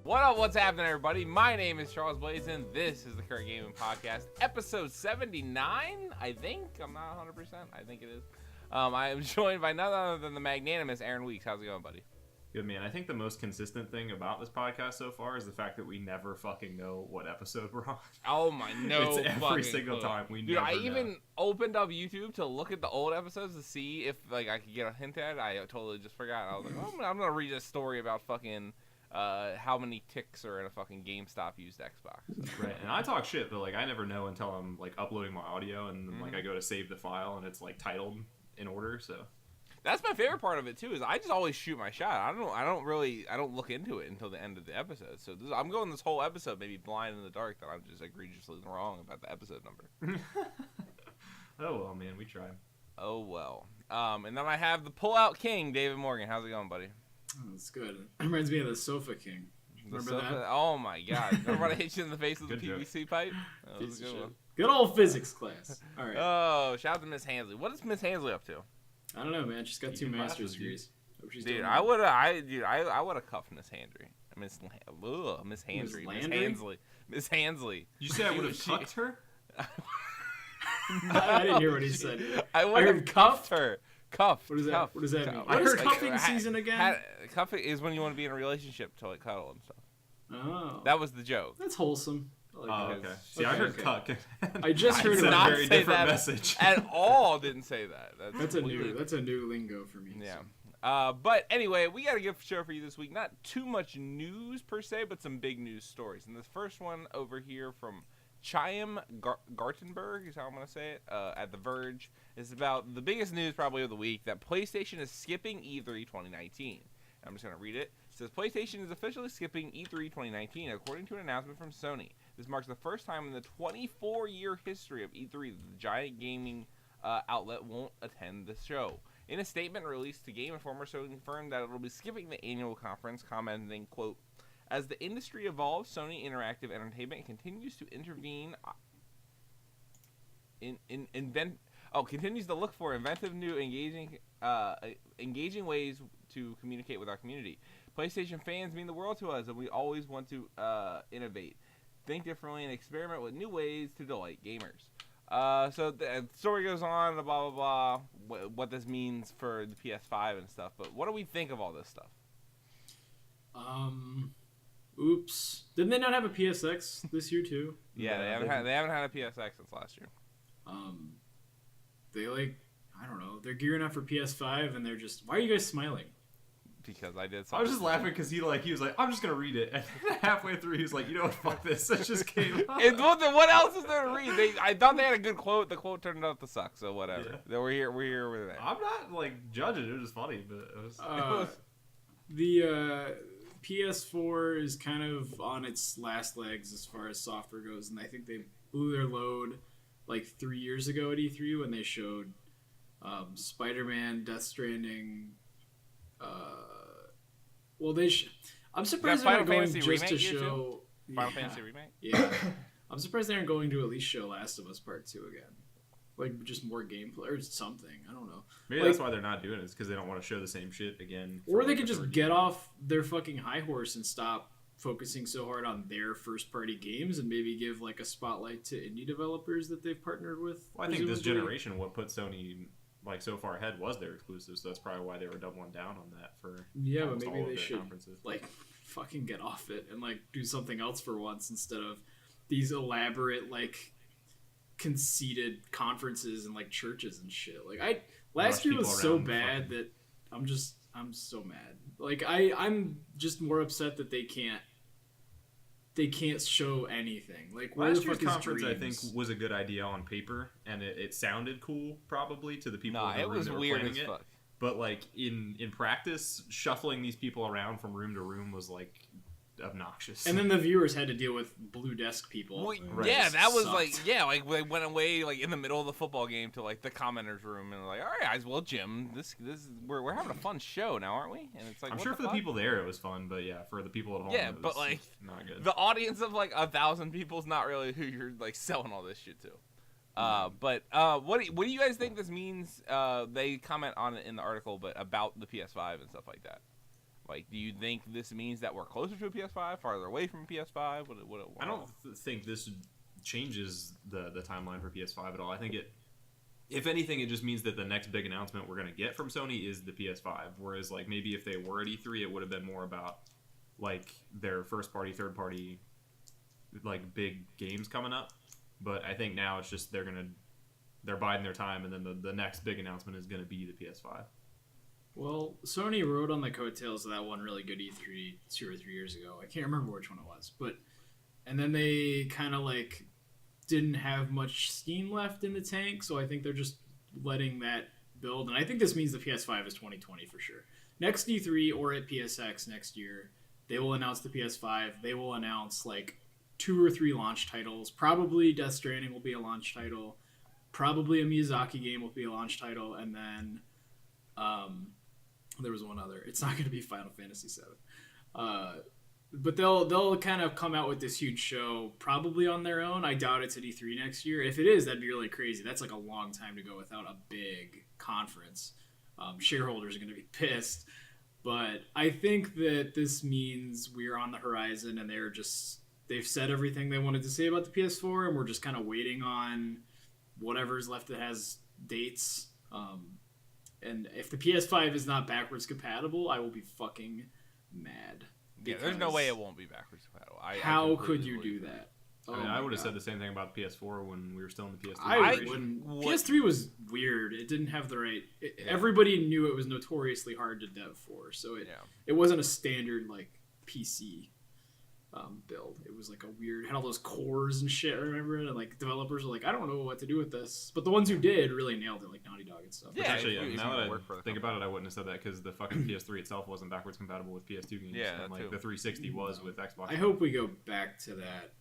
What up, what's happening, everybody? My name is Charles Blaze, and this is the Current Gaming Podcast, episode 79, I think. I'm not 100%. I think it is. I am joined by none other than the magnanimous Aaron Weeks. How's it going, buddy? Good, man. I think the most consistent thing about this podcast so far is the fact that we never fucking know what episode we're on. Oh, my, no It's every single clue. time. We Dude, never I even know. opened up YouTube to look at the old episodes to see if like I could get a hint at it. I totally just forgot. I was like, oh, I'm going to read a story about fucking... how many ticks are in a fucking GameStop used Xbox. Right, and I talk shit, but like I never know until I'm like uploading my audio and like I go to save the file and it's like titled in order. So that's my favorite part of it too. Is I just always shoot my shot. I don't look into it until the end of the episode. So I'm going this whole episode maybe blind in the dark that I'm just egregiously wrong about the episode number. Oh well, man, we tried. Oh well. And then I have the Pull-Out King, David Morgan. How's it going, buddy? Oh, that's good. It reminds me of the Sofa King. Remember that? Oh my god! Remember I hit you in the face with the PVC pipe? That was a good one. Good old physics class. All right. Oh, shout out to Miss Hansley. What is Miss Hansley up to? I don't know, man. She's got 2 master's degrees. Dude, I would have cuffed Miss Handry. Miss Handry. Miss Hansley. You said I would have cuffed her? I didn't hear what he said. I would have cuffed her. Cuffed. What does that? What does that mean? Cuffed. What is cuffing season again? Cuffing is when you want to be in a relationship to like cuddle and stuff. Oh. That was the joke. That's wholesome. I like that. Okay. See, I heard cuck. I just heard did it. not a very say different that message. at all. Didn't say that. That's a new lingo for me. Yeah. So. But anyway, we got a good show for you this week. Not too much news per se, but some big news stories. And this first one over here from Chaim Gartenberg is how I'm going to say it, at The Verge, is about the biggest news probably of the week, that PlayStation is skipping E3 2019. I'm just going to read it. It says, PlayStation is officially skipping E3 2019, according to an announcement from Sony. This marks the first time in the 24-year history of E3 that the giant gaming outlet won't attend the show. In a statement released to Game Informer, Sony confirmed that it will be skipping the annual conference, commenting, quote, "As the industry evolves, Sony Interactive Entertainment continues to continues to look for inventive, new, engaging ways to communicate with our community. PlayStation fans mean the world to us, and we always want to innovate, think differently, and experiment with new ways to delight gamers." So the story goes on, blah, blah, blah, what this means for the PS5 and stuff. But what do we think of all this stuff? Oops. Didn't they not have a PSX this year too? Yeah, they haven't had a PSX since last year. They I don't know. They're gearing up for PS5, and they're just. Why are you guys smiling? Because I did something. I was just laughing because he was like, I'm just going to read it. And then halfway through, he was like, you know what, fuck this. It just came up. What else is there to read? I thought they had a good quote. The quote turned out to suck, so whatever. Yeah. We're here with that. I'm not, judging. It was just funny, but it was... The PS4 is kind of on its last legs as far as software goes, and I think they blew their load 3 years ago at E3 when they showed Spider-Man, Death Stranding. I'm surprised they're not going just to show Final Fantasy Remake. Yeah, I'm surprised they aren't going to at least show Last of Us Part 2 again. Just more gameplay or something. I don't know. Maybe that's why they're not doing it. It's because they don't want to show the same shit again. Or they could just get off their fucking high horse and stop focusing so hard on their first-party games and maybe give a spotlight to indie developers that they've partnered with. Well, I think this generation, what put Sony so far ahead was their exclusives. So that's probably why they were doubling down on that for but maybe they should conferences. Fucking get off it and do something else for once instead of these elaborate conceited conferences and churches and shit. Last year was so bad that I'm so mad. I'm just more upset that they can't show anything. Last year's conference, I think, was a good idea on paper, and it sounded cool probably to the people. Nah, it was weird as fuck. But in practice, shuffling these people around from room to room was obnoxious. And then the viewers had to deal with blue desk people. Well, yeah, that was they went away in the middle of the football game to the commenters room and all right, guys, well, Jim, this we're having a fun show now, aren't we? And it's I'm sure for the people there it was fun, but yeah, for the people at home, yeah, it was but not good. The audience of 1,000 people is not really who you're selling all this shit to. But what do you guys think this means? They comment on it in the article, but about the PS5 and stuff like that. Like, do you think this means that we're closer to a PS5, farther away from a PS5? I don't think this changes the timeline for PS5 at all. I think if anything, it just means that the next big announcement we're going to get from Sony is the PS5. Whereas, like, maybe if they were at E3, it would have been more about, like, their first-party, third-party, like, big games coming up. But I think now it's just they're biding their time, and then the next big announcement is going to be the PS5. Well, Sony rode on the coattails of that one really good E3 2 or 3 years ago. I can't remember which one it was, and then they kind of like didn't have much steam left in the tank, so I think they're just letting that build. And I think this means the PS5 is 2020 for sure. Next E3 or at PSX next year, they will announce the PS5. They will announce like 2 or 3 launch titles. Probably Death Stranding will be a launch title. Probably a Miyazaki game will be a launch title, and then there was one other. It's not going to be Final Fantasy VII. But they'll kind of come out with this huge show probably on their own. I doubt it's at E3 next year. If it is, that'd be really crazy. That's like a long time to go without a big conference. Shareholders are going to be pissed. But I think that this means we're on the horizon, and they've said everything they wanted to say about the PS4, and we're just kind of waiting on whatever's left that has dates. And if the PS5 is not backwards compatible, I will be fucking mad. Yeah, there's no way it won't be backwards compatible. How could you do that? I mean, I would have said the same thing about the PS4 when we were still in the PS3. I wouldn't. PS3 was weird. It didn't have the right... Everybody knew it was notoriously hard to dev for, so it wasn't a standard like PC build. It was like a weird... had all those cores and shit, remember? And like developers were like, I don't know what to do with this. But the ones who did really nailed it, like Naughty Dog and stuff. Yeah, actually, now that I think about it, I wouldn't have said that because the fucking PS3 itself wasn't backwards compatible with PS2 games. Yeah, and, like the 360 was with Xbox. I hope we go back to that,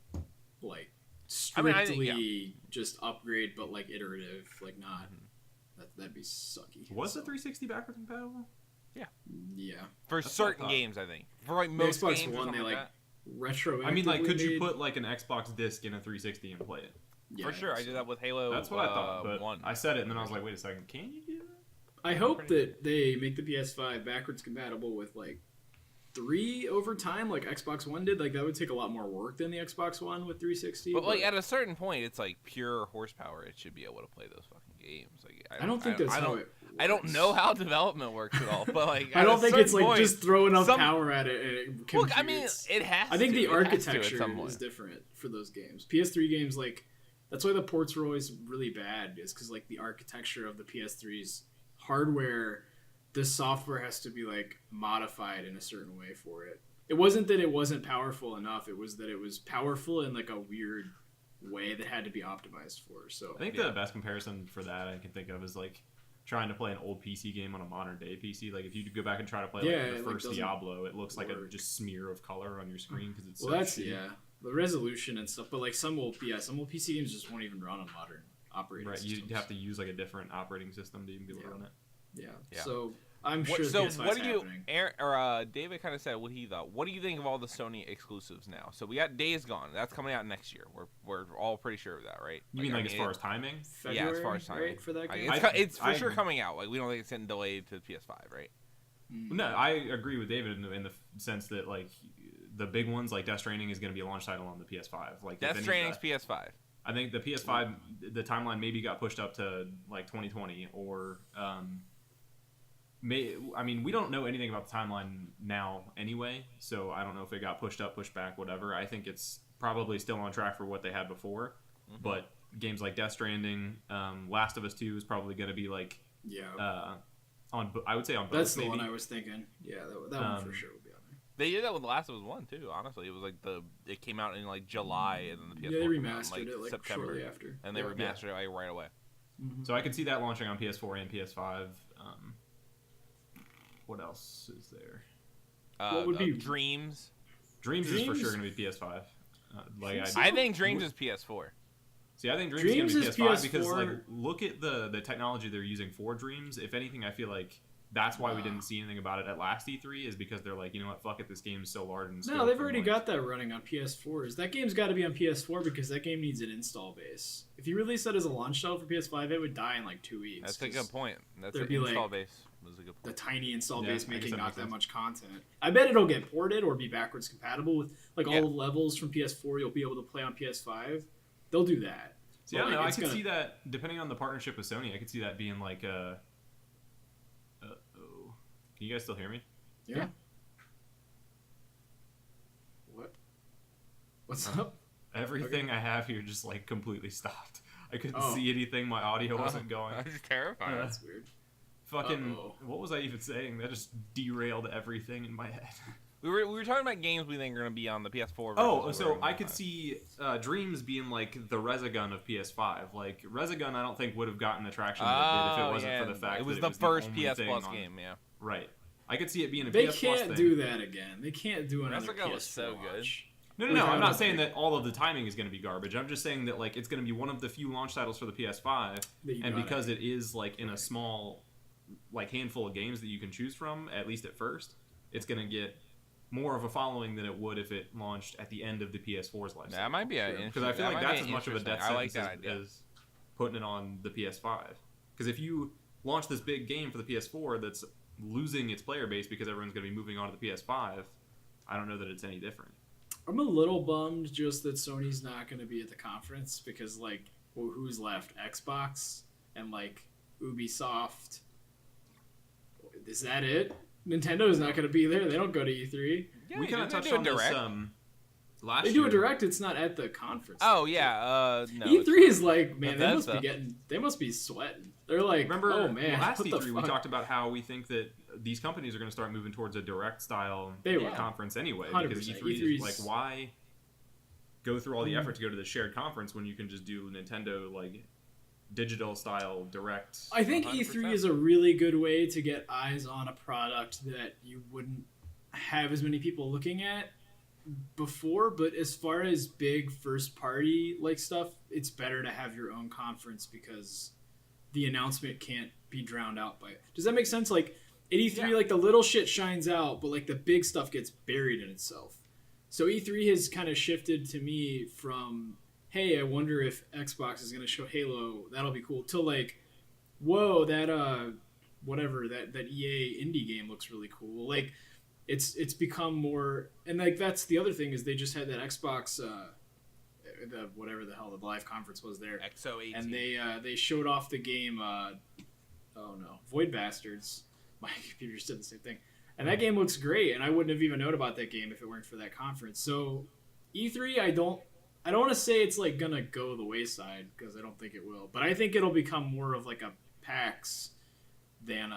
like strictly just upgrade, but like iterative, like not. That'd be sucky. Was the 360 backwards compatible? Yeah. For certain games, I think. For like most Xbox games, One, they like like retroactively. I mean, like, could you put like an Xbox disc in a 360 and play it? Yeah, for sure, I did that with Halo. That's what I thought. But 1. I said it, and then I was like, wait a second, can you do that? I hope that they make the PS5 backwards compatible with like 3 over time, like Xbox One did. Like that would take a lot more work than the Xbox One with 360. But like at a certain point, it's like pure horsepower. It should be able to play those fucking games. Like I don't think that's how it works. I don't know how development works at all, but like I don't think it's like point, just throw enough power at it and it computes. Look, I mean, it has. I think the it architecture is different for those games. PS3 games, like that's why the ports were always really bad, is because like the architecture of the PS3's hardware, the software has to be like modified in a certain way for it. It wasn't that it wasn't powerful enough; it was that it was powerful in like a weird way that had to be optimized for. So I think the best comparison for that I can think of is like trying to play an old PC game on a modern day PC. Like if you go back and try to play like the first Diablo, it looks like a just smear of color on your screen because it's the resolution and stuff. But like some old PC games just won't even run on modern operating systems. You'd have to use like a different operating system to even be able to run it. Yeah. So I'm sure. What do you? David kind of said what he thought. What do you think of all the Sony exclusives now? So we got Days Gone. That's coming out next year. We're all pretty sure of that, right? You mean like as far as timing? February, as far as timing, right, for that game. It's for sure coming out. Like we don't think it's getting delayed to PS5, right? No, I agree with David in the sense that like the big ones like Death Stranding is going to be a launch title on the PS5. Like Death Stranding's PS5. I think the PS5 the timeline maybe got pushed up to like 2020 or. I mean, we don't know anything about the timeline now anyway, so I don't know if it got pushed up, pushed back, whatever. I think it's probably still on track for what they had before, but games like Death Stranding, Last of Us 2 is probably going to be like, I would say on both. That's the maybe. one I was thinking. Yeah, that one for sure will be on there. They did that with The Last of Us 1 too. Honestly, it was like it came out in like July, and then the PS4 they came out remastered in, it like September, shortly after, and they remastered it like, right away. So I could see that launching on PS4 and PS5. What else is there? What would be Dreams? Dreams is for sure going to be PS5. I think Dreams is PS4. See, I think Dreams is going to be PS5 because like look at the technology they're using for Dreams. If anything, I feel like that's why we didn't see anything about it at last E3 is because they're like, you know what, fuck it, this game is so large and no, they've already got that running on PS4s. That game's got to be on PS4 because that game needs an install base. If you release that as a launch title for PS5, it would die in like 2 weeks. That's a good point. That's an install like, base. was a good the point. tiny install Yeah, base I guess making that not makes that sense. much content. I bet it'll get ported or be backwards compatible with like Yeah. all the levels from PS4 you'll be able to play on PS5. They'll do that. See, I don't But, know. I it's could gonna- see that depending on the partnership with Sony. I could see that being like a. Uh-oh. Can you guys still hear me? Yeah. What? What's Huh. up? Everything I have here just like completely stopped. I couldn't Oh. see anything. My audio wasn't going. That's terrifying. That's weird. Fucking. Uh-oh. What was I even saying? That just derailed everything in my head. We were talking about games we think are going to be on the PS4. Oh, versus so where I we're could not. see Dreams being like the Resogun of PS5. Like Resogun, I don't think would have gotten the traction that it did if it wasn't for the fact it was that the it was first only PS thing Plus on- game. Yeah. Right. I could see it being a They PS Plus can't thing. do that again. They can't do another Resogun PS4 was so good. launch. No. Without I'm a not saying big- that all of the timing is going to be garbage. I'm just saying that like it's going to be one of the few launch titles for the PS5, that you and gotta- because it is like in a small, like handful of games that you can choose from, at least at first, it's going to get more of a following than it would if it launched at the end of the PS4's life. That might be a Because I feel like that's as much of a death I like sentence that idea. as putting it on the PS5. Because if you launch this big game for the PS4 that's losing its player base because everyone's going to be moving on to the PS5, I don't know that it's any different. I'm a little bummed just that Sony's not going to be at the conference because, like, well, who's left? Xbox and, like, Ubisoft. Is that it? Nintendo's not going to be there. They don't go to E3. Yeah, We kind of didn't touched they do a on this direct? last They year. do a direct. It's not at the conference. Oh yeah, no. E3 it's is like, man, Bethesda. they must be sweating. They're like, Remember, oh man, last what E3 the we fuck? talked about how we think that these companies are going to start moving towards a direct style They will. conference anyway. 100%. Because E3 E3 is like, why go through all the Mm. effort to go to the shared conference when you can just do Nintendo like digital style direct? I think 100%. E3 is a really good way to get eyes on a product that you wouldn't have as many people looking at before, but as far as big first party like stuff, it's better to have your own conference because the announcement can't be drowned out by it. Does that make sense? Like at E3, Yeah. like the little shit shines out, but like the big stuff gets buried in itself. So E3 has kind of shifted to me from, hey, I wonder if Xbox is going to show Halo, that'll be cool, till like, whoa, that whatever, that EA indie game looks really cool. Like it's become more, and like that's the other thing is they just had that Xbox the whatever the hell the live conference was there, XO18. and they showed off the game Void Bastards. My computer just did the same thing, and that game looks great, and I wouldn't have even known about that game if it weren't for that conference. So E3, I don't want to say it's like gonna go the wayside because I don't think it will, but I think it'll become more of like a PAX than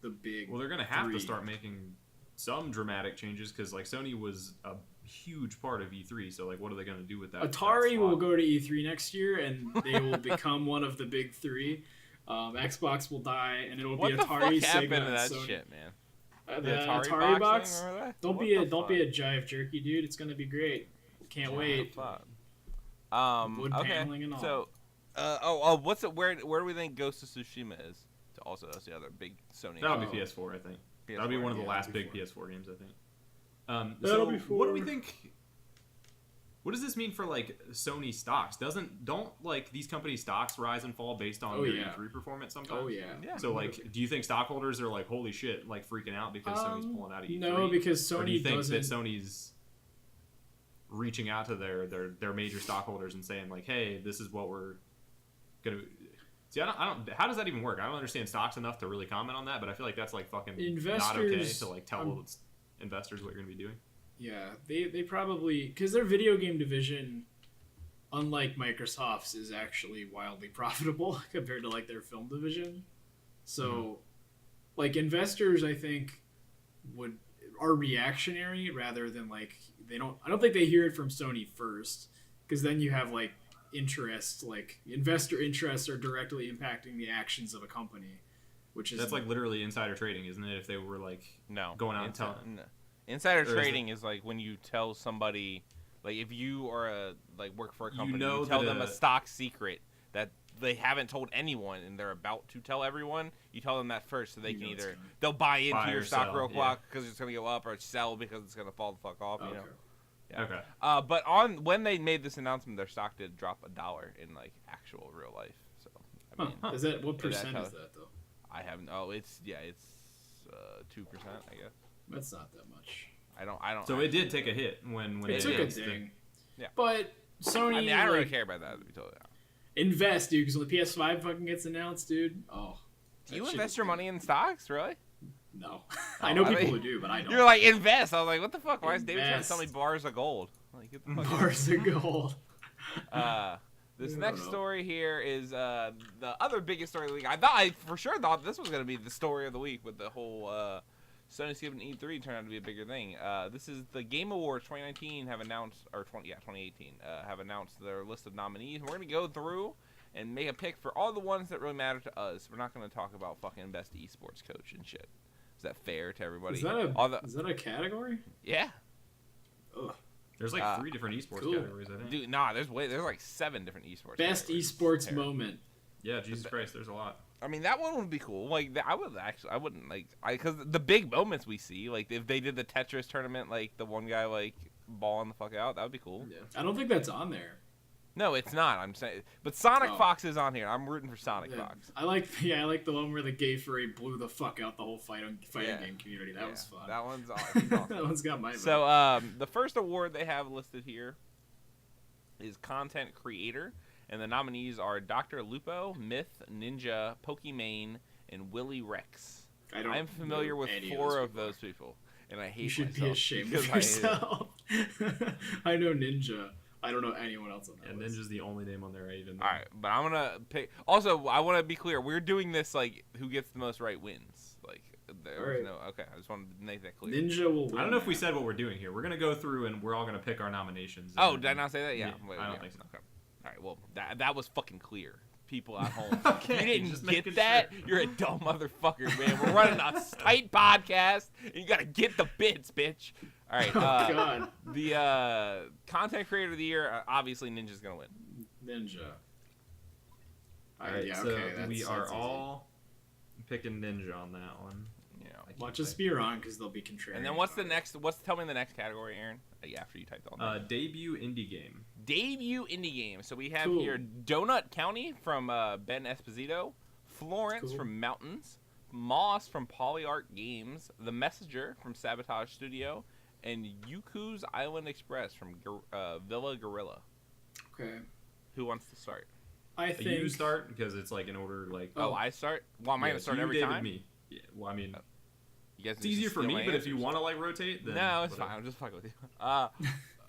the big. Well, they're going to have to three. start making some dramatic changes because like Sony was a huge part of E3. So like, what are they going to do with that? Atari that will slot? go to E3 next year, and they will become one of the big three. Xbox will die, and it'll what be the Atari, fuck Sega, happened to and that Sony. shit, man? The The Atari, box. thing, remember that? Don't What be the a fuck? jive jerky, dude. It's gonna be great. Can't What wait. the fuck? Wood Okay. paneling and all. So, what's it? Where do we think Ghost of Tsushima is? Also, that's the other big Sony. That'll be Oh. PS4, I think. PS4, That'll be one of the yeah, last big before. PS4 games, I think. That'll So be what do we four. think? What does this mean for like Sony stocks? Don't like these companies' stocks rise and fall based on Oh, their yeah. E3 performance sometimes? Oh yeah. Yeah. So like, do you think stockholders are like, holy shit, like freaking out because Sony's pulling out of E3? No, because Or do you Sony think doesn't. that Sony's reaching out to their major stockholders and saying like, hey, this is what we're gonna. See, I don't. How does that even work? I don't understand stocks enough to really comment on that, but I feel like that's like fucking not okay Investors- to like tell investors what you're gonna be doing. Yeah, they probably because their video game division, unlike Microsoft's, is actually wildly profitable compared to like their film division. So, like investors, I think are reactionary rather than like they don't. I don't think they hear it from Sony first because then you have like interest, like investor interests are directly impacting the actions of a company, which is That's like literally insider trading, isn't it? If they were like No. going out and telling. No. Insider Or is trading is like when you tell somebody, like if you are work for a You company, know you tell that them a stock secret that they haven't told anyone and they're about to tell everyone. You tell them that first so they You can know it's either coming. they'll buy into Buy your or stock sell, real yeah. quick because it's gonna go up, or sell because it's gonna fall the fuck off. You okay. know. Yeah. Okay. But when they made this announcement, their stock did drop $1 in like actual real life. So I mean, Is that what Or that percent kind is of- that though? I haven't. Oh, it's 2%, I guess. That's not that much. I don't. So it did take a hit when It they took a announced ding. Yeah. But Sony, I mean, I don't really care about that, to be totally honest. invest, dude, because when the PS5 fucking gets announced, dude. Oh. Do you invest your money in stocks, really? No. I know I people mean, who do, but I don't. You're like, invest. I was like, what the fuck? Why is David trying to Invest. sell me bars of gold? Like, get the fuck Bars of gold. This I next don't know. story here is the other biggest story of the week. I for sure thought this was going to be the story of the week with the whole Sony skipping E3 turned out to be a bigger thing. This is the Game Awards 2019 have announced, or 2018 have announced their list of nominees. We're going to go through and make a pick for all the ones that really matter to us. We're not going to talk about fucking best esports coach and shit. Is that fair to everybody? Is that a category? Yeah. Ugh. There's like 3 different esports cool. categories, I think. Dude, nah, there's like 7 different esports. Best categories. esports Fair. moment. Yeah, Jesus Christ, there's a lot. I mean, that one would be cool. Like, I wouldn't like, because the big moments we see, like if they did the Tetris tournament, like the one guy like balling the fuck out, that would be cool. Yeah. I don't think that's on there. No, it's not. I'm saying, but Sonic Oh. Fox is on here. I'm rooting for Sonic Yeah. Fox. I like the one where the gay furry blew the fuck out the whole fighting Yeah. game community. That was fun. That one's awesome. That one's got my vote. So, the first award they have listed here is Content Creator, and the nominees are Dr. Lupo, Myth, Ninja, Pokimane, and Willie Rex. I'm familiar know with any 4 of people. those people, and I hate You should myself be ashamed because of I hate it. yourself. I know Ninja. I don't know anyone else on that And list. Ninja's the only name on there I even know. All right, but I'm gonna pick. Also, I want to be clear. We're doing this like who gets the most right wins. Like there's Alright. no. Okay, I just wanted to make that clear. Ninja will win. I don't know if we said what we're doing here. We're going to go through and we're all going to pick our nominations. Oh, and- did I not say that? Yeah. Yeah, Wait, I don't yeah, think so. Okay. All right. Well, that was fucking clear. People at home, Okay, if you just didn't making get that, sure. you're a dumb motherfucker, man. We're running a tight podcast, and you gotta get the bits, bitch. All right. Oh, God. The content creator of the year, obviously, Ninja's gonna win. Ninja. All right, yeah, so okay. That's, we are that's easy. all picking Ninja on that one. You know. I can't Watch us say. be wrong because they'll be contrarian. And then what's the about it. next? Tell me the next category, Aaron. Yeah, after you typed all that. Debut indie game. Debut indie game. So we have Cool. here Donut County from Ben Esposito, Florence Cool. from Mountains, Moss from Polyart Games, The Messenger from Sabotage Studio, and Yuku's Island Express from Villa Gorilla. Okay. Who wants to start? I think. You start because it's like in order like. Oh, I start? Well, am I yeah, going to so start you, every David, time? Me. Yeah, well, I mean, You guys it's just easier for steal me, my but if you answers. want to like rotate, then No, it's whatever. fine. I'm just fucking with you.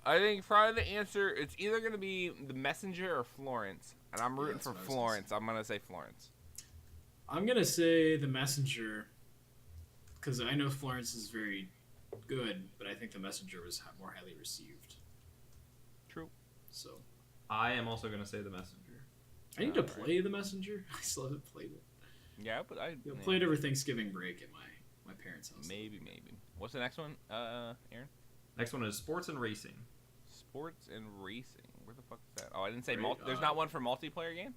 I think probably the answer, it's either going to be The Messenger or Florence. And I'm rooting that's for what I was gonna Florence. I'm going to say Florence. I'm gonna say the messenger, because I know Florence is very good, but I think the messenger was more highly received. True. So I am also going to say the messenger. I need to Alright. play the messenger. I still haven't played it. Yeah, but I I played over Thanksgiving break at my parents' house. Maybe. What's the next one, Aaron? Next one is sports and racing. Sports and racing. Where the fuck is that? Oh, I didn't say Right, there's not one for multiplayer game?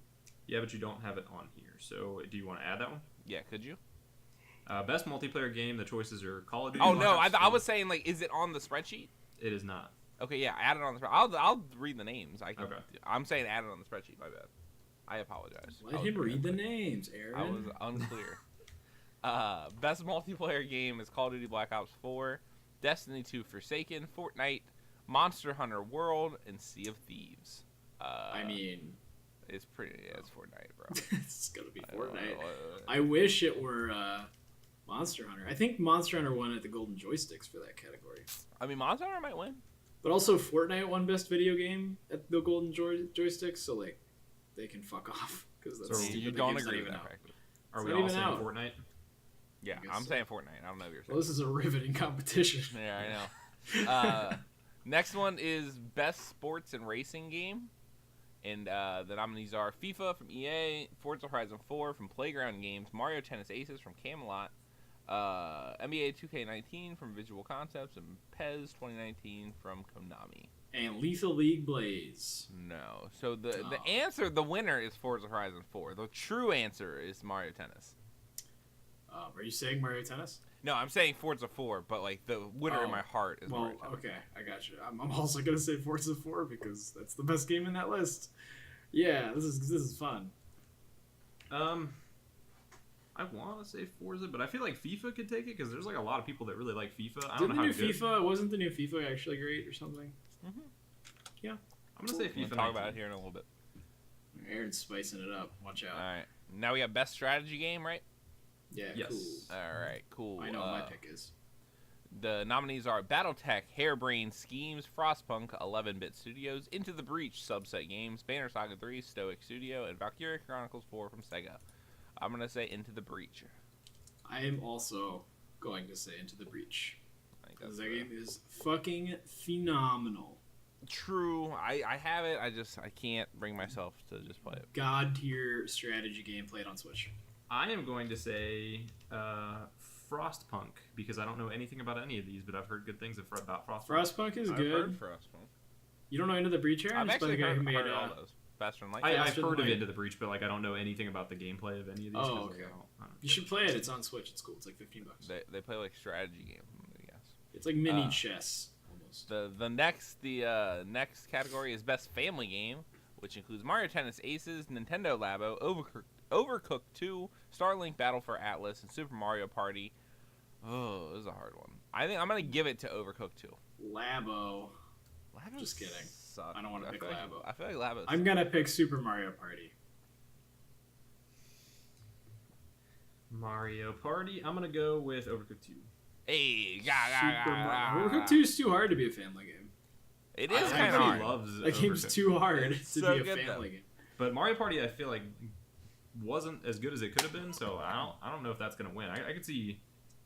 Yeah, but you don't have it on here. So do you want to add that one? Yeah, could you? Best multiplayer game. The choices are Call of Duty. Oh, Black no, Ops I 4. was saying, like, is it on the spreadsheet? It is not. Okay, yeah, add it on the spreadsheet. I'll read the names. Okay. I'm saying add it on the spreadsheet, my bad. I apologize. Let I was him read the unclear. names, Aaron. I was unclear. Best multiplayer game is Call of Duty Black Ops 4, Destiny 2 Forsaken, Fortnite, Monster Hunter World, and Sea of Thieves. I mean, It's pretty. Yeah, it's Fortnite, bro. it's gonna be I don't Fortnite. know, I wish it were Monster Hunter. I think Monster Hunter won at the Golden Joysticks for that category. I mean, Monster Hunter might win. But also, Fortnite won Best Video Game at the Golden Joysticks, so like, they can fuck off because that's So stupid. You The don't game's not agree even with that, out. practically. Are It's we not all even saying out. Fortnite? Yeah, guess I'm so. saying Fortnite. I don't know what you're saying. Well, this is a riveting competition. Yeah, I know. Next one is Best Sports and Racing Game. And the nominees are FIFA from EA, Forza Horizon 4 from Playground Games, Mario Tennis Aces from Camelot, NBA 2K19 from Visual Concepts, and PES 2019 from Konami. And Lethal League Blaze. No. So the Oh. answer, the winner is Forza Horizon 4. The true answer is Mario Tennis. Are you saying Mario Tennis? No, I'm saying Forza 4, but like the winner in Oh, my heart is Well, Mario Tennis. okay, I got you. I'm also gonna say Forza 4 because that's the best game in that list. Yeah, this is fun. I want to say Forza, but I feel like FIFA could take it because there's like a lot of people that really like FIFA. I don't Didn't know the how new good. FIFA, wasn't the new FIFA actually great or something? Mm-hmm. Yeah. I'm gonna say We'll FIFA. talk about 19. it here in a little bit. Aaron's spicing it up. Watch out. All right. Now we got best strategy game, right? Yeah, Yes. cool. All right, cool. I know what my pick is. The nominees are BattleTech, Harebrained Schemes, Frostpunk, 11-Bit Studios, Into the Breach, Subset Games, Banner Saga 3, Stoic Studio, and Valkyria Chronicles 4 from Sega. I'm going to say Into the Breach. I am also going to say Into the Breach. I think Because that's that game is fucking phenomenal. true. I have it. I can't bring myself to just play it. God tier strategy game played on Switch. I am going to say Frostpunk because I don't know anything about any of these, but I've heard good things about Frostpunk. Frostpunk is I've good. heard Frostpunk. You don't know Into the Breach, Aaron? I've It's by actually the guy who made heard all those. Faster than Light. I've Faster Than heard of Light. Into the Breach, but like I don't know anything about the gameplay of any of these. Oh, 'cause, okay. like, I don't You should play it. It's on Switch. It's cool. It's like $15. They play like strategy games, I guess. It's like mini chess almost. The next category is best family game, which includes Mario Tennis Aces, Nintendo Labo, Overcooked 2, Starlink Battle for Atlas, and Super Mario Party. Oh, this is a hard one. I think I'm gonna give it to Overcooked 2. Labo. Labo Just kidding. sucks. I don't wanna pick feel like- Labo. I feel like Labo. I'm gonna pick Super Mario Party. Mario Party. I'm gonna go with Overcooked 2. Hey, Overcooked 2 is too hard to be a family game. It is I kind of really hard. loves That game's Overcooked. too hard It's to so be a good, family though. game. But Mario Party, I feel like wasn't as good as it could have been. So I don't know if that's gonna win. I could see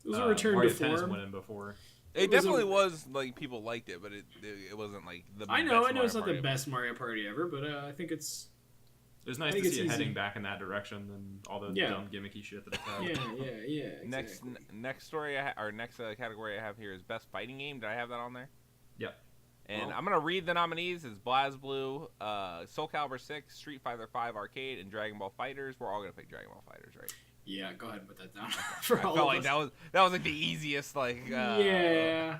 It was a return Mario to Tennis form. winning before. It was a- definitely was like people liked it, but it wasn't like the. I know best it's Mario not Party the ever. best Mario Party ever, but I think it's It was nice think to it's see it easy. heading back in that direction and all the Yeah. dumb gimmicky shit that it's had. yeah. Next, Exactly. next story or next category I have here is best fighting game. Did I have that on there? Yep. And Well- I'm gonna read the nominees: it's BlazBlue, Soul Calibur 6, Street Fighter 5 Arcade, and Dragon Ball Fighters. We're all gonna pick Dragon Ball Fighters, right? Yeah, go ahead and put that down for I all felt of like us. that was like the easiest like. Yeah. Yeah.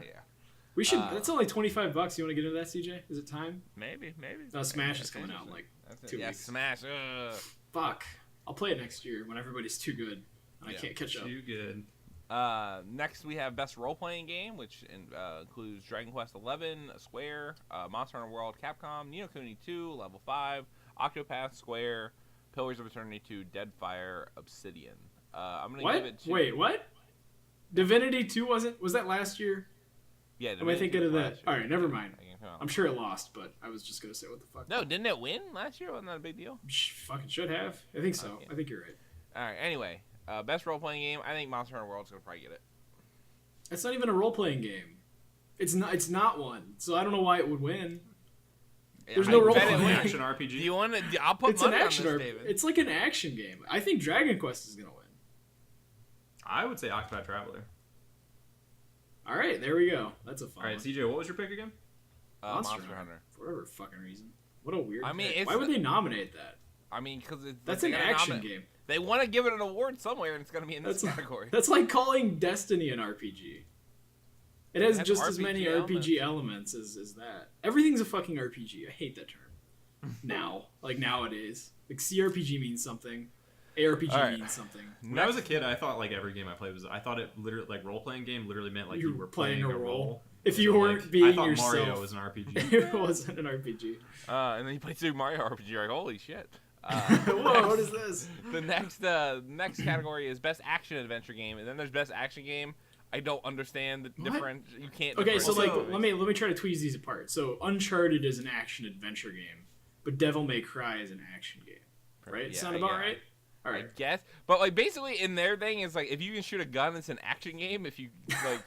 We should. uh, That's only $25. You want to get into that, CJ? Is it time? Maybe. No, Smash Maybe. is coming out in, That's like, interesting. 2 Yeah, weeks. Smash. Fuck. I'll play it next year when everybody's too good and I Yeah. can't catch up. Too good. Next we have best role-playing game, which includes Dragon Quest XI, Square, Monster Hunter World, Capcom, Ni no Kuni 2, Level 5, Octopath, Square, Pillars of Eternity 2, Deadfire, Obsidian. I'm gonna give it What? to. Wait, what? Divinity 2 was that last year? Yeah. Am I Divinity thinking 2 of was that? last year. Alright, never mind. That game came out. I'm sure it lost, but I was just gonna say what the fuck. No, didn't it win last year? Wasn't that a big deal? Fucking should have. I think so. Okay. I think you're right. All right. Anyway, best role-playing game. I think Monster Hunter World's gonna probably get it. It's not even a role playing game. It's not one. So I don't know why it would win. There's I no bet it role-playing. wins. Action Do RPG. you want to? I'll put It's an money on action this, RP. David. It's like an action game. I think Dragon Quest is gonna win. I would say Octopath Traveler. All right, there we go. That's a fun All right, one. CJ, what was your pick again? Monster Hunter. For whatever fucking reason. What a weird. I mean, pick. it's why would they nominate that? I mean, because That's an action game. They want to give it an award somewhere, and it's going to be in this That's category. That's like calling Destiny an RPG. It has It has just as many RPG RPG elements as that. Everything's a fucking RPG. I hate that term. Nowadays. Like CRPG means something. ARPG All right. means something. When I was a kid, I thought like every game I played was. I thought it literally like role playing game literally meant like You you were were playing a role. If you So, weren't like, being I thought yourself. Mario was an RPG. It wasn't an RPG. And then you play Super Mario RPG. You're like, holy shit. Whoa, what is this? The next category is best action adventure game, and then there's best action game. I don't understand the What? difference. You can't. Okay, so like differentiate. let me try to tweeze these apart. So Uncharted is an action adventure game, but Devil May Cry is an action game. Right? Yeah, Sound about yeah. right? All I right. guess, but like basically in their thing is like if you can shoot a gun, it's an action game. If you like,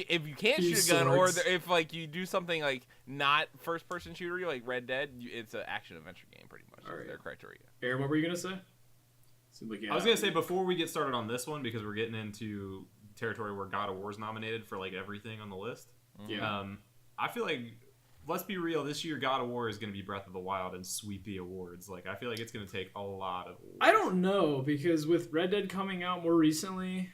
if you can't Use shoot a gun, or swords. if like you do something like not first person shooter like Red Dead, it's an action adventure game pretty much. All That's right. their criteria. Aaron, what were you gonna say? Seemed like you I was had- gonna say before we get started on this one because we're getting into territory where God of War is nominated for like everything on the list. Yeah. I feel like let's be real. This year, God of War is gonna be Breath of the Wild and sweep the awards. Like I feel like it's gonna take a lot of awards. I don't know because with Red Dead coming out more recently,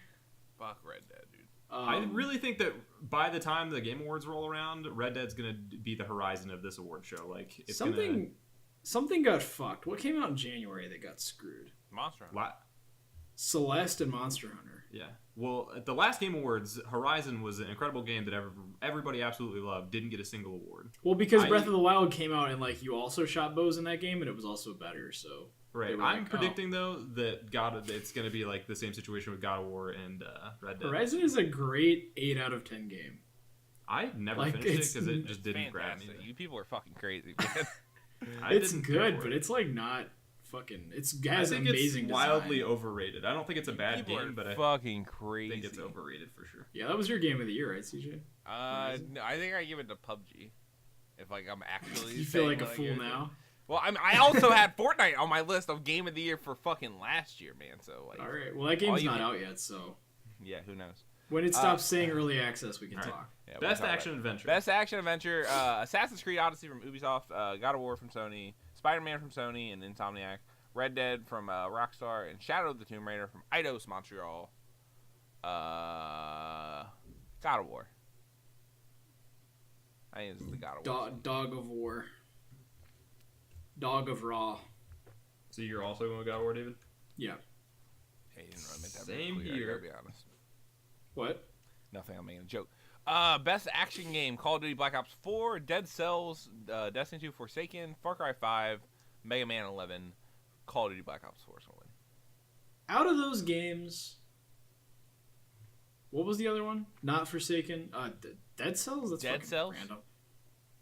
Fuck Red Dead, dude. I really think that by the time the Game Awards roll around, Red Dead's gonna be the horizon of this award show. Like it's something got fucked. What came out in January that got screwed? Monster Hunter. gonna. Celeste and Monster Hunter. Yeah. Well, at the last Game Awards, Horizon was an incredible game that everybody absolutely loved. Didn't get a single award. Well, because Breath of the Wild came out and like you also shot bows in that game, and it was also better. So right. I'm predicting though that it's going to be like the same situation with God of War and Red Dead. Horizon is a great 8 out of 10 game. I never finished it because it just didn't grab me. You people are fucking crazy, man. It's good, but it's like not fucking. It has amazing. It's wildly overrated. I don't think it's a bad people game, but fucking crazy. I think it's overrated for sure. Yeah, that was your game of the year, right, CJ? No, I think I give it to PUBG. If like I'm actually, you feel like a fool now. Well, I also had Fortnite on my list of game of the year for fucking last year, man. So like, all right, well that game's not out yet, so yeah, who knows? When it stops saying early access, we can talk. Yeah, Best action adventure. Best action adventure: Assassin's Creed Odyssey from Ubisoft, God of War from Sony, Spider-Man from Sony and Insomniac, Red Dead from Rockstar, and Shadow of the Tomb Raider from Eidos Montreal. God of War. I think it's the God of War. Dog of War. Dog of Raw. So you're also going with God of War, David? Yeah. Hey, you didn't really make that Same clear, here. I gotta be honest. What? Nothing. I'm making a joke. Best action game: Call of Duty Black Ops 4, Dead Cells, Destiny 2, Forsaken, Far Cry 5, Mega Man 11. Call of Duty Black Ops 4 is gonna win. Out of those games, what was the other one? Not Forsaken. Dead Cells. That's Dead Cells. Random.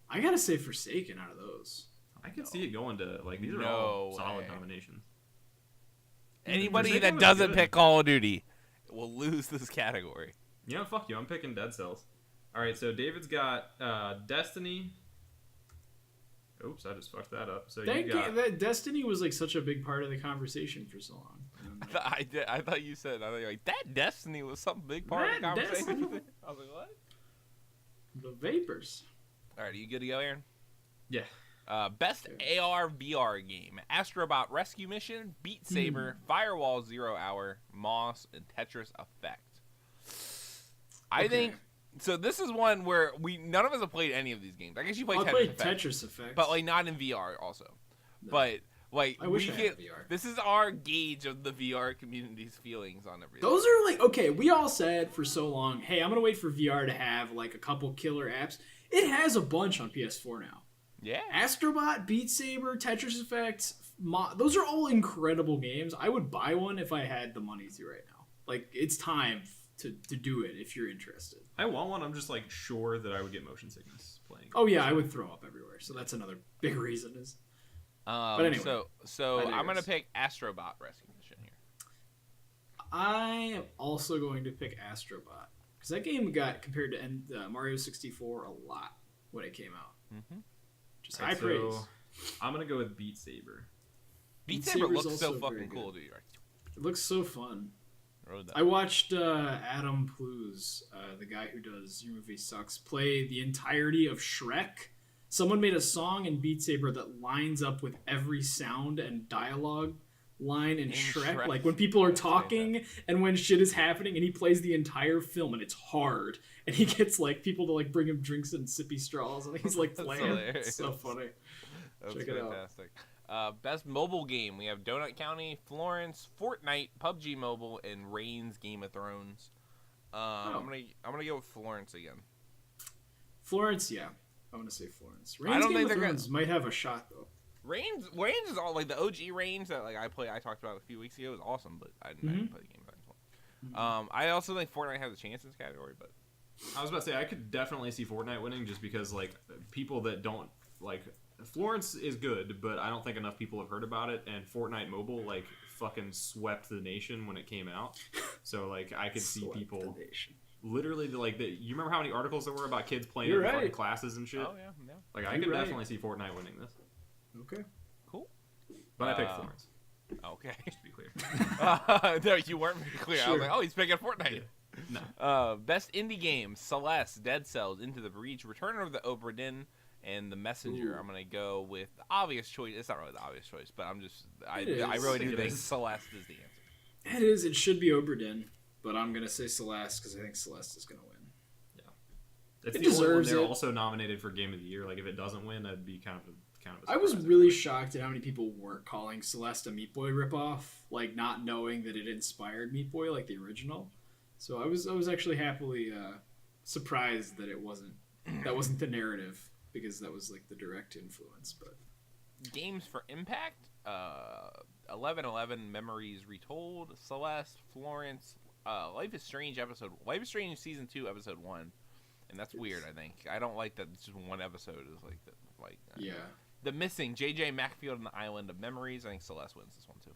I gotta say Forsaken out of those. I could see it going to like these are all solid nominations. Anybody that doesn't pick Call of Duty will lose this category. You know, fuck you. I'm picking Dead Cells. All right, so David's got Destiny. Oops, I just fucked that up. So that Destiny was like such a big part of the conversation for so long. I thought you said like that Destiny was some big part of the conversation. I was like, what? The vapors. All right, are you good to go, Aaron? Yeah. Best AR VR game: Astrobot Rescue Mission, Beat Saber, Firewall 0 Hour, Moss, and Tetris Effect. I think so. This is one where none of us have played any of these games. I guess you played Tetris Effect, but like not in VR also. No. But like I wish I had VR. This is our gauge of the VR community's feelings on everything. Those are like okay. We all said for so long, hey, I'm gonna wait for VR to have like a couple killer apps. It has a bunch on PS4 now. Yeah. Astrobot, Beat Saber, Tetris Effect, those are all incredible games. I would buy one if I had the money to right now. Like, it's time to do it if you're interested. I want one. I'm just, like, sure that I would get motion sickness playing. Oh, yeah, I would throw up everywhere. So that's another big reason. But anyway. So I'm going to pick Astrobot Rescue Mission here. I am also going to pick Astrobot. Because that game got compared to Mario 64 a lot when it came out. Mm-hmm. Just high praise. I'm going to go with Beat Saber. Beat Saber looks so fucking cool, dude. It looks so fun. that. I watched Adam Plews, the guy who does Your Movie Sucks, play the entirety of Shrek. Someone made a song in Beat Saber that lines up with every sound and dialogue line in Shrek. Like when people are talking and when shit is happening, and he plays the entire film, and it's hard. And he gets like people to like bring him drinks and sippy straws, and he's like playing. It's so funny. That's fantastic. Best mobile game: we have Donut County, Florence, Fortnite, PUBG Mobile, and Reigns Game of Thrones. I'm gonna go with Florence again. Florence, yeah, I'm gonna say Florence. Reigns Game of Thrones might have a shot though. Reigns is all like the OG Reigns that like I talked about a few weeks ago. It was awesome, but I didn't play the game back before. I also think Fortnite has a chance in this category, but I was about to say I could definitely see Fortnite winning just because like people that don't like Florence is good, but I don't think enough people have heard about it. And Fortnite Mobile like fucking swept the nation when it came out. So like I could see people literally like you remember how many articles there were about kids playing in fucking classes and shit? Oh yeah. Like I could definitely see Fortnite winning this. Okay. Cool. But I picked Florence. Okay. Just to be clear. No, you weren't very clear. Sure. I was like, oh, he's picking Fortnite. Yeah. No. Best indie game: Celeste, Dead Cells, Into the Breach, Return of the Obra Dinn, and The Messenger. I'm gonna go with the obvious choice. It's not really the obvious choice, but I really do think Celeste is the answer. It is. It should be Obra Dinn, but I'm gonna say Celeste because I think Celeste is gonna win. Yeah. It's the only one they're also nominated for Game of the Year. Like if it doesn't win, that'd be kind kind of. I was really shocked at how many people weren't calling Celeste a Meat Boy ripoff, like not knowing that it inspired Meat Boy like the original. So I was actually happily surprised that that wasn't the narrative, because that was like the direct influence. But games for Impact, 11/11 Memories Retold, Celeste, Florence, Life is Strange Season 2 Episode 1, and that's weird. I think I don't like that it's just one episode is like that. Yeah. The Missing, JJ Macfield and the Island of Memories. I think Celeste wins this one too.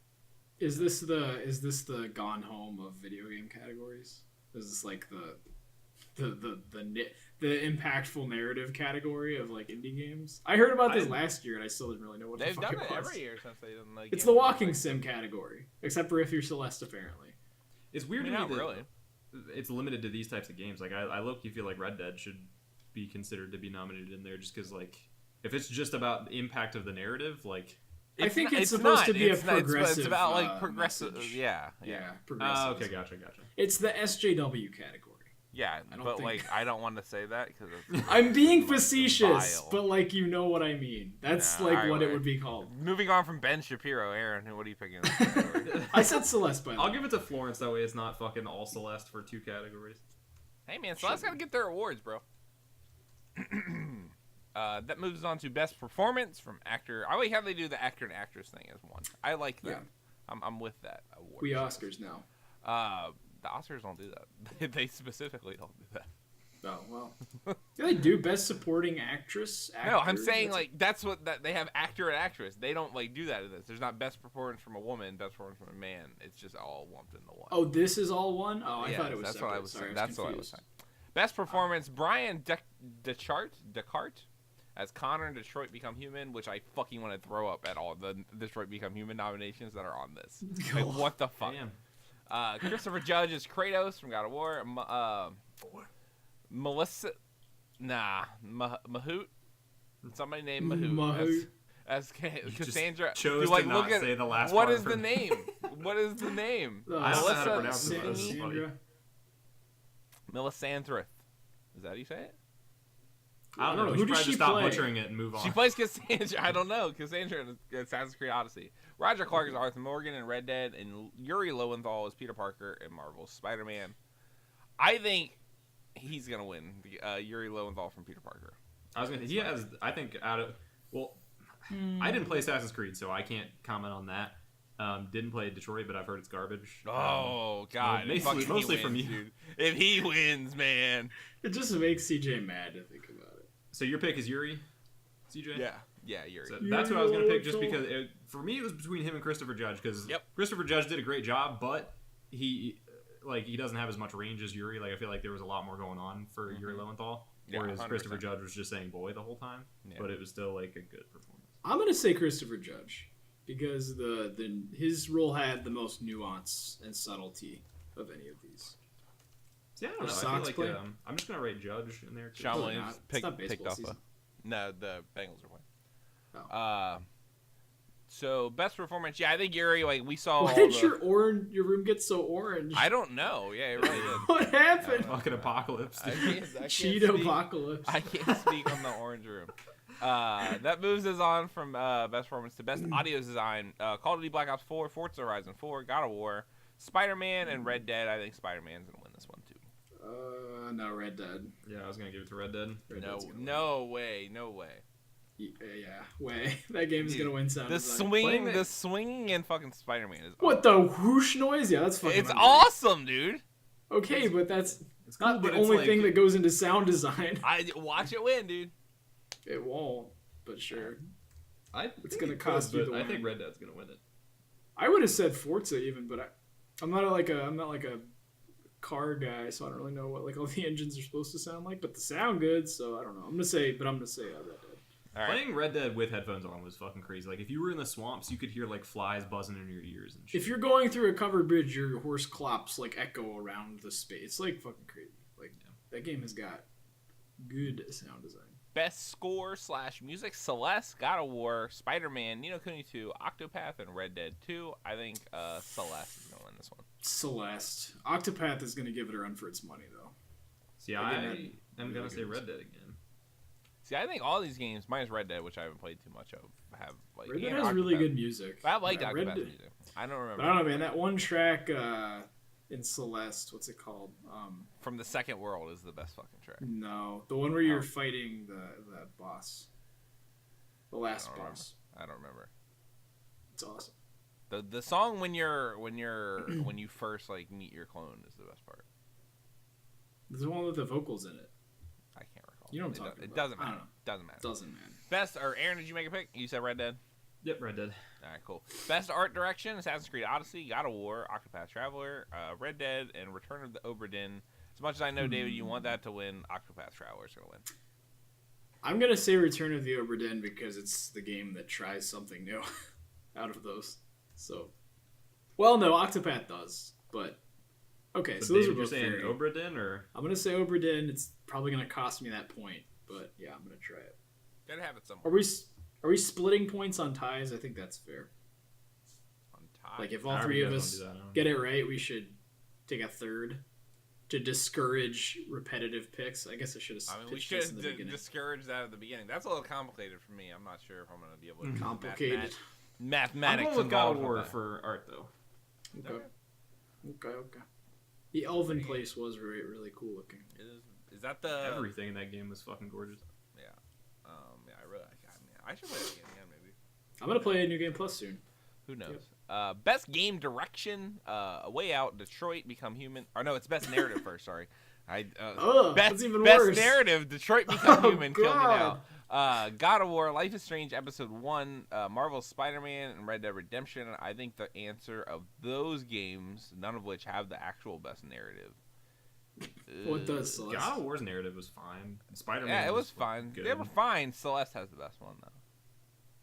Is this the Gone Home of video game categories? Is this like the impactful narrative category of like indie games? I heard about this last year and I still didn't really know what the fuck it was. They've done it every year since they didn't like. It's the walking sim category, except for if you're Celeste, apparently. It's weird to me not that really. It's limited to these types of games. Like I low-key feel like Red Dead should be considered to be nominated in there, just because like if it's just about the impact of the narrative, like. I think it's supposed to be a progressive. It's about like progressive. Message. Yeah. Progressive. Okay, gotcha. It's the SJW category. Yeah, but like I don't want to say that because I'm being facetious, vile. but like you know what I mean. That's like what it would be called. Moving on from Ben Shapiro, Aaron, what are you picking? I said Celeste, by the way. I'll give it to Florence. That way, it's not fucking all Celeste for 2 categories. Hey man, Celeste gotta get their awards, bro. That moves on to best performance from actor. I like how they do the actor and actress thing as one. I like that. Yeah. I'm with that award. We Oscars now. The Oscars don't do that. They specifically don't do that. Oh well. Yeah, they do best supporting actress. No, I'm saying like that's what they have actor and actress. They don't like do that in this. There's not best performance from a woman, best performance from a man. It's just all lumped into one. Oh, this is all one. Oh, I thought it was. That's separate. what I was Sorry, saying. That's what I was confused. saying. Best performance: Brian Descartes as Connor in Detroit Become Human, which I fucking want to throw up at all the Detroit Become Human nominations that are on this. Like, what the fuck? Damn. Christopher Judge is Kratos from God of War. Melissa, Mahout. Somebody named Mahout. As Cassandra. Chose like, to not say the last what part is of the her name? What is the name? I don't know how to pronounce it, but it's funny. Sandra. Melisandreth. Is that how you say it? I don't know. Who We should does probably she just stop play? butchering it and move on. She plays Cassandra. I don't know. Cassandra in Assassin's Creed Odyssey. Roger Clark is Arthur Morgan in Red Dead, and Yuri Lowenthal is Peter Parker in Marvel's Spider-Man. I think he's gonna win. Yuri Lowenthal from Peter Parker. I was gonna. He has. I think out of. Well, I didn't play Assassin's Creed, so I can't comment on that. Didn't play Detroit, but I've heard it's garbage. Oh God! Mostly he from wins, you. dude. If he wins, man. It just makes CJ mad to think about it. So your pick is Yuri, CJ? Yeah, Yuri. So that's what I was gonna pick, just because for me it was between him and Christopher Judge, because Christopher Judge did a great job, but he doesn't have as much range as Yuri. Like I feel like there was a lot more going on for Yuri Lowenthal, whereas 100%. Christopher Judge was just saying boy the whole time, but it was still like a good performance. I'm gonna say Christopher Judge because his role had the most nuance and subtlety of any of these. See, I don't know. I Sox feel like play? I'm just gonna rate Judge in there. Sean Really Williams not. It's not picked baseball off. season. No, the Bengals are playing. Oh. So best performance. Yeah, I think Yuri. Like we saw. Why did your room get so orange? I don't know. Yeah, it really did. What happened? Fucking apocalypse. I Dude. can't Cheeto speak- apocalypse. I can't speak on the orange room. That moves us on from best performance to best audio design. Call of Duty Black Ops 4, Forza Horizon 4, God of War, Spider-Man, and Red Dead. I think Spider-Man's gonna win this one too. No, Red Dead. Yeah, I was gonna give it to Red Dead. Red No, Dead's gonna no way, no way. win. Yeah, way. That game's Dude, gonna win sound The design. swinging in fucking Spider-Man is. What, the whoosh noise? Yeah, that's fucking It's underrated. awesome, dude. Okay, but that's It's not cool, the but it's only like- thing that goes into sound design. I watch it win, dude. It won't, but sure. I It's think gonna it cost could, you the but I win. think Red Dead's gonna win it. I would have said Forza even, but I'm not like a car guy, so I don't really know what like all the engines are supposed to sound like. But they sound good, so I don't know. I'm gonna say Red Dead. All right. Playing Red Dead with headphones on was fucking crazy. Like if you were in the swamps, you could hear like flies buzzing in your ears and shit. If you're going through a covered bridge, your horse clops like echo around the space. It's like fucking crazy. Like that game has got good sound design. Best score / music: Celeste, God of War, Spider-Man, Ni no Kuni 2, Octopath, and Red Dead 2. I think Celeste is gonna win this one. Celeste. Octopath is gonna give it a run for its money though. See, Again, I am gonna say games. Red Dead again. See, I think all these games, minus Red Dead, which I haven't played too much of, have like. Red Dead and has really Octopath. good music. I like Yeah, Octopath music. I don't remember. But I don't know, man. That one track in Celeste, what's it called? From the Second World is the best fucking track. No, the one where you're fighting the boss, the last boss. I don't remember. It's awesome. The song when you first like meet your clone is the best part. There's the one with the vocals in it. I can't recall. You know what I'm talking It about. doesn't I don't matter. know. Doesn't matter. Doesn't matter. Best or Aaron, did you make a pick? You said Red Dead. Yep, Red Dead. All right, cool. Best art direction: Assassin's Creed Odyssey, God of War, Octopath Traveler, Red Dead, and Return of the Obra Dinn. As much as I know, David, you want that to win, Octopath Traveler is going to win. I'm gonna say Return of the Obra Dinn because it's the game that tries something new out of those. So, well, no, Octopath does, but okay. So those are you're both saying very... Obra Dinn, or I'm gonna say Obra Dinn. It's probably gonna cost me that point, but yeah, I'm gonna try it. Gotta have it somewhere. Are we splitting points on ties? I think that's fair. On top. Like if all three of us get it right, we should take a third to discourage repetitive picks. I guess I should have. I mean, we should discourage that at the beginning. That's a little complicated for me. I'm not sure if I'm going to be able to. Complicated. Mathematics. I'm going with God of involved War with that. for art, though. Okay. The Elven place was really cool looking. Is that the Everything in that game was fucking gorgeous. Yeah. I should play that game again, maybe. I'm gonna play a New Game Plus soon. Who knows? Best game direction. A Way Out. Detroit Become Human. Or no, it's best narrative first. Sorry. That's even best worse. Narrative. Detroit Become Human. Kill me God. now. God of War. Life is Strange. Episode 1. Marvel's Spider-Man and Red Dead Redemption. I think the answer of those games, none of which have the actual best narrative. What does Celeste? God of War's narrative was fine. Spider-Man. Yeah, it was fine. Good. They were fine. Celeste has the best one though.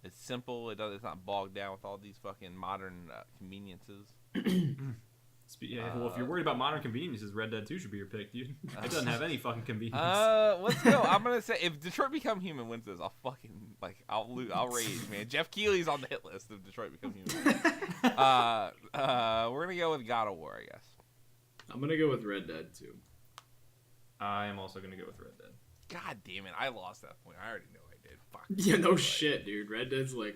It's simple. It's not bogged down with all these fucking modern conveniences. Well, if you're worried about modern conveniences, Red Dead 2 should be your pick, dude. It doesn't have any fucking convenience. Let's go. I'm gonna say if Detroit Become Human wins this, I'll fucking I'll rage, man. Jeff Keighley's on the hit list if Detroit Become Human. We're gonna go with God of War, I guess. I'm gonna go with Red Dead too. I am also gonna go with Red Dead. God damn it! I lost that point. I already know I did. Fuck. Yeah, no shit, dude. Red Dead's like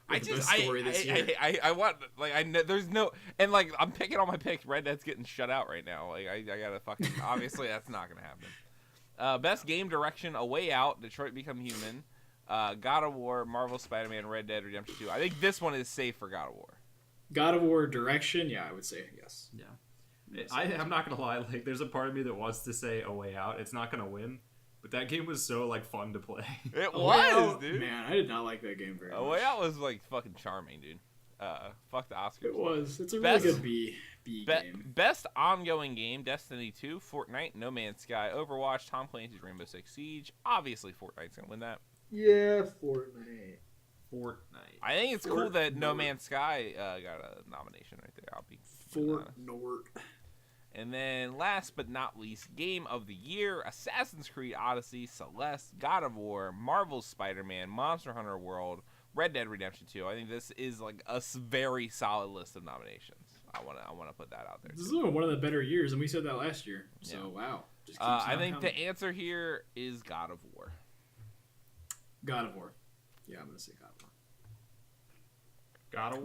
the best story this year. I want like I know there's no and like I'm picking all my picks. Red Dead's getting shut out right now. Like I gotta fucking obviously that's not gonna happen. Best game direction: A Way Out, Detroit Become Human, God of War, Marvel Spider-Man, Red Dead Redemption 2. I think this one is safe for God of War. God of War direction, yeah, I would say yes. Yeah. I'm not gonna lie, like there's a part of me that wants to say A Way Out. It's not gonna win, but that game was so like fun to play. It was, dude. Man, I did not like that game very much. A Way Out was like fucking charming, dude. Fuck the Oscars. It was. It's a Best- really good B game. Best ongoing game: Destiny 2, Fortnite, No Man's Sky, Overwatch, Tom Clancy's Rainbow Six Siege. Obviously, Fortnite's gonna win that. Yeah, Fortnite. I think it's cool that No Man's Sky got a nomination right there. I'll be Fortnite. And then last but not least, Game of the Year: Assassin's Creed Odyssey, Celeste, God of War, Marvel's Spider-Man, Monster Hunter World, Red Dead Redemption 2. I think this is like a very solid list of nominations. I wanna put that out there. This is one of the better years, and we said that last year. So Yeah. wow. Just keeps I on think coming. the answer here is God of War. God of War. Yeah, I'm gonna say God of War. God of War.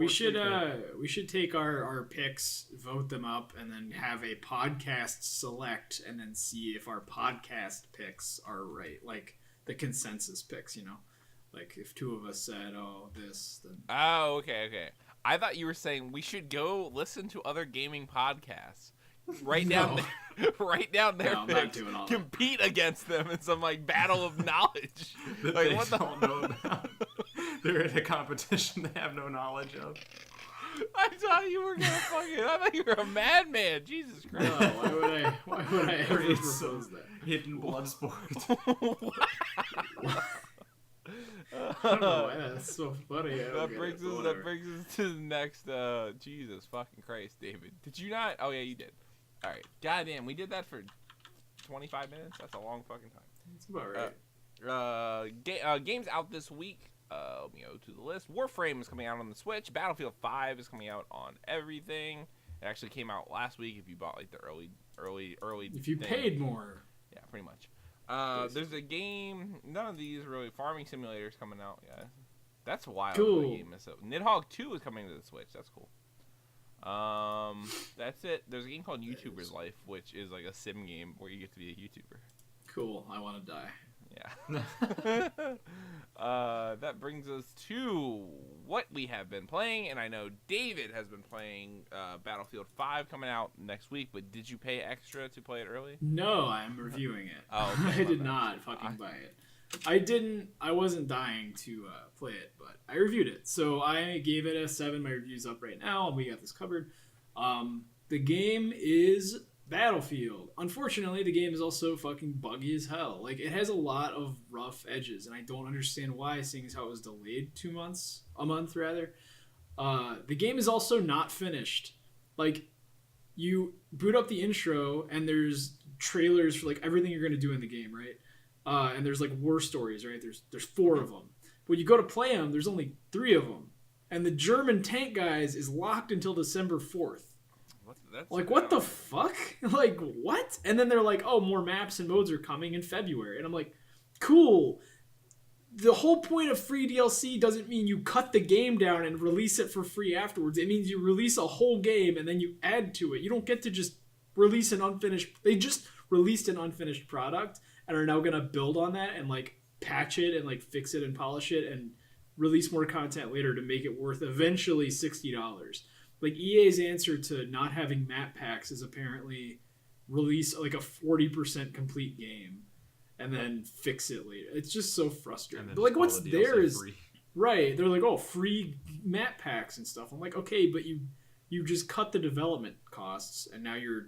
We should take our picks, vote them up, and then have a podcast select, and then see if our podcast picks are right, like the consensus picks. You know, like if two of us said, "Oh, this," then Oh, okay. I thought you were saying we should go listen to other gaming podcasts. Write down their No, I'm not picks, doing all that. compete against them in some like battle of knowledge. that Like they what the? don't know about. They're in a competition they have no knowledge of. I thought you were gonna I thought you were a madman. Jesus no, Christ. why would I ever It's propose that? Hidden blood sport. I don't know why that's so funny. I don't That get brings it, but us whatever. to the next Jesus fucking Christ, David. Did you not? Oh yeah, you did. All right. Goddamn, we did that for 25 minutes. That's a long fucking time. That's about right. Games out this week. Let me go to the list. Warframe is coming out on the Switch. Battlefield 5 is coming out on everything. It actually came out last week if you bought like the early. If you thing. paid more. Yeah, pretty much. There's a game. None of these really farming simulators coming out. Yeah, that's wild. Cool. The game is so. Nidhogg 2 is coming to the Switch. That's cool. That's it. There's a game called YouTuber's Life, which is like a sim game where you get to be a YouTuber. Cool. I want to die. Yeah. That brings us to what we have been playing, and I know David has been playing Battlefield 5 coming out next week, but did you pay extra to play it early? No, I'm reviewing it. Oh, okay, I did not fucking buy it. I wasn't dying to play it, but I reviewed it. So I gave it a 7. My review's up right now, and we got this covered. The game is Battlefield. Unfortunately, the game is also fucking buggy as hell. Like, it has a lot of rough edges, and I don't understand why, seeing as how it was delayed a month rather. The game is also not finished. Like, you boot up the intro, and there's trailers for like everything you're gonna do in the game, right? And there's like war stories, right? There's 4 of them. When you go to play them, there's only 3 of them, and the German tank guys is locked until December 4th. What the fuck? Like, what? And then they're like, oh, more maps and modes are coming in February. And I'm like, cool. The whole point of free DLC doesn't mean you cut the game down and release it for free afterwards. It means you release a whole game and then you add to it. You don't get to just release an unfinished... They just released an unfinished product and are now going to build on that and, like, patch it and, like, fix it and polish it and release more content later to make it worth eventually $60. Like, EA's answer to not having map packs is apparently release like a 40% complete game and then fix it later. It's just so frustrating. But like, what's there is free. Right. They're like, oh, free map packs and stuff. I'm like, okay, but you just cut the development costs and now you're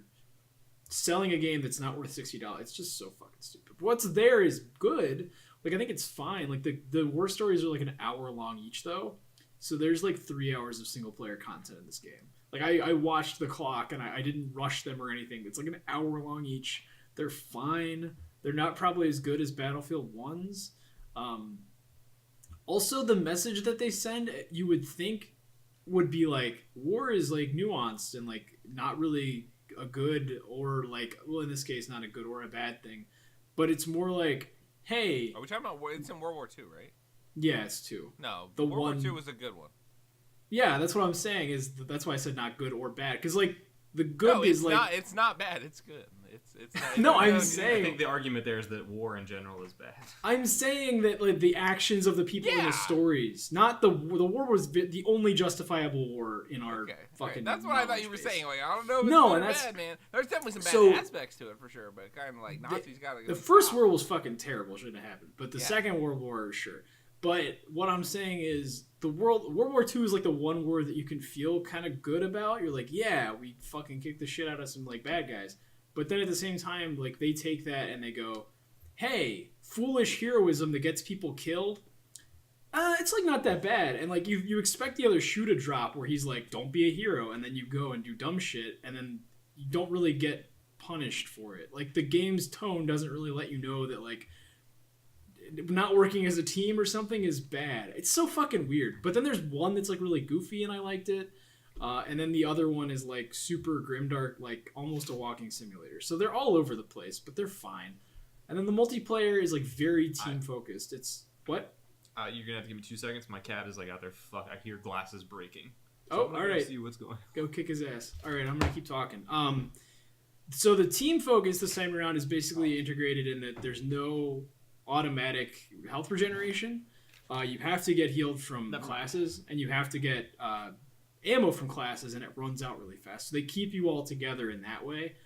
selling a game that's not worth $60. It's just so fucking stupid. But what's there is good. Like, I think it's fine. Like, the war stories are like an hour long each though. So there's like 3 hours of single player content in this game. Like, I watched the clock and I didn't rush them or anything. It's like an hour long each. They're fine. They're not probably as good as Battlefield 1's. Also, the message that they send, you would think would be like, war is like nuanced and like not really a good or like, well, in this case, not a good or a bad thing. But it's more like, hey. Are we talking about, it's in World War II, right? Yeah, it's 2. No, World War II was a good one. Yeah, that's what I'm saying. That's why I said not good or bad. Because like the good is like it's not bad. It's good. It's not, no. I'm saying I think the argument there is that war in general is bad. I'm saying that like the actions of the people in the stories, not the war was the only justifiable war in our fucking. That's what I thought you were saying. Like, I don't know. If it's bad, man. There's definitely some bad aspects to it for sure, but kind of like Nazis got to. The first war was fucking terrible. Shouldn't have happened. But the Second World War, sure. But what I'm saying is World War II is like the one war that you can feel kind of good about. You're like, yeah, we fucking kicked the shit out of some like bad guys. But then at the same time, like they take that and they go, hey, foolish heroism that gets people killed. It's like not that bad. And like you expect the other shoe to drop where he's like, don't be a hero. And then you go and do dumb shit. And then you don't really get punished for it. Like the game's tone doesn't really let you know that like, not working as a team or something is bad. It's so fucking weird. But then there's one that's like really goofy and I liked it. And then the other one is like super grimdark, like almost a walking simulator. So they're all over the place, but they're fine. And then the multiplayer is like very team focused. It's what? You're gonna have to give me 2 seconds. My cat is like out there. Fuck! I hear glasses breaking. So all right. See what's going. Go kick his ass. All right, I'm gonna keep talking. So the team focus this time around is basically integrated in that there's no automatic health regeneration. You have to get healed from classes, and you have to get ammo from classes, and it runs out really fast. So they keep you all together in that way.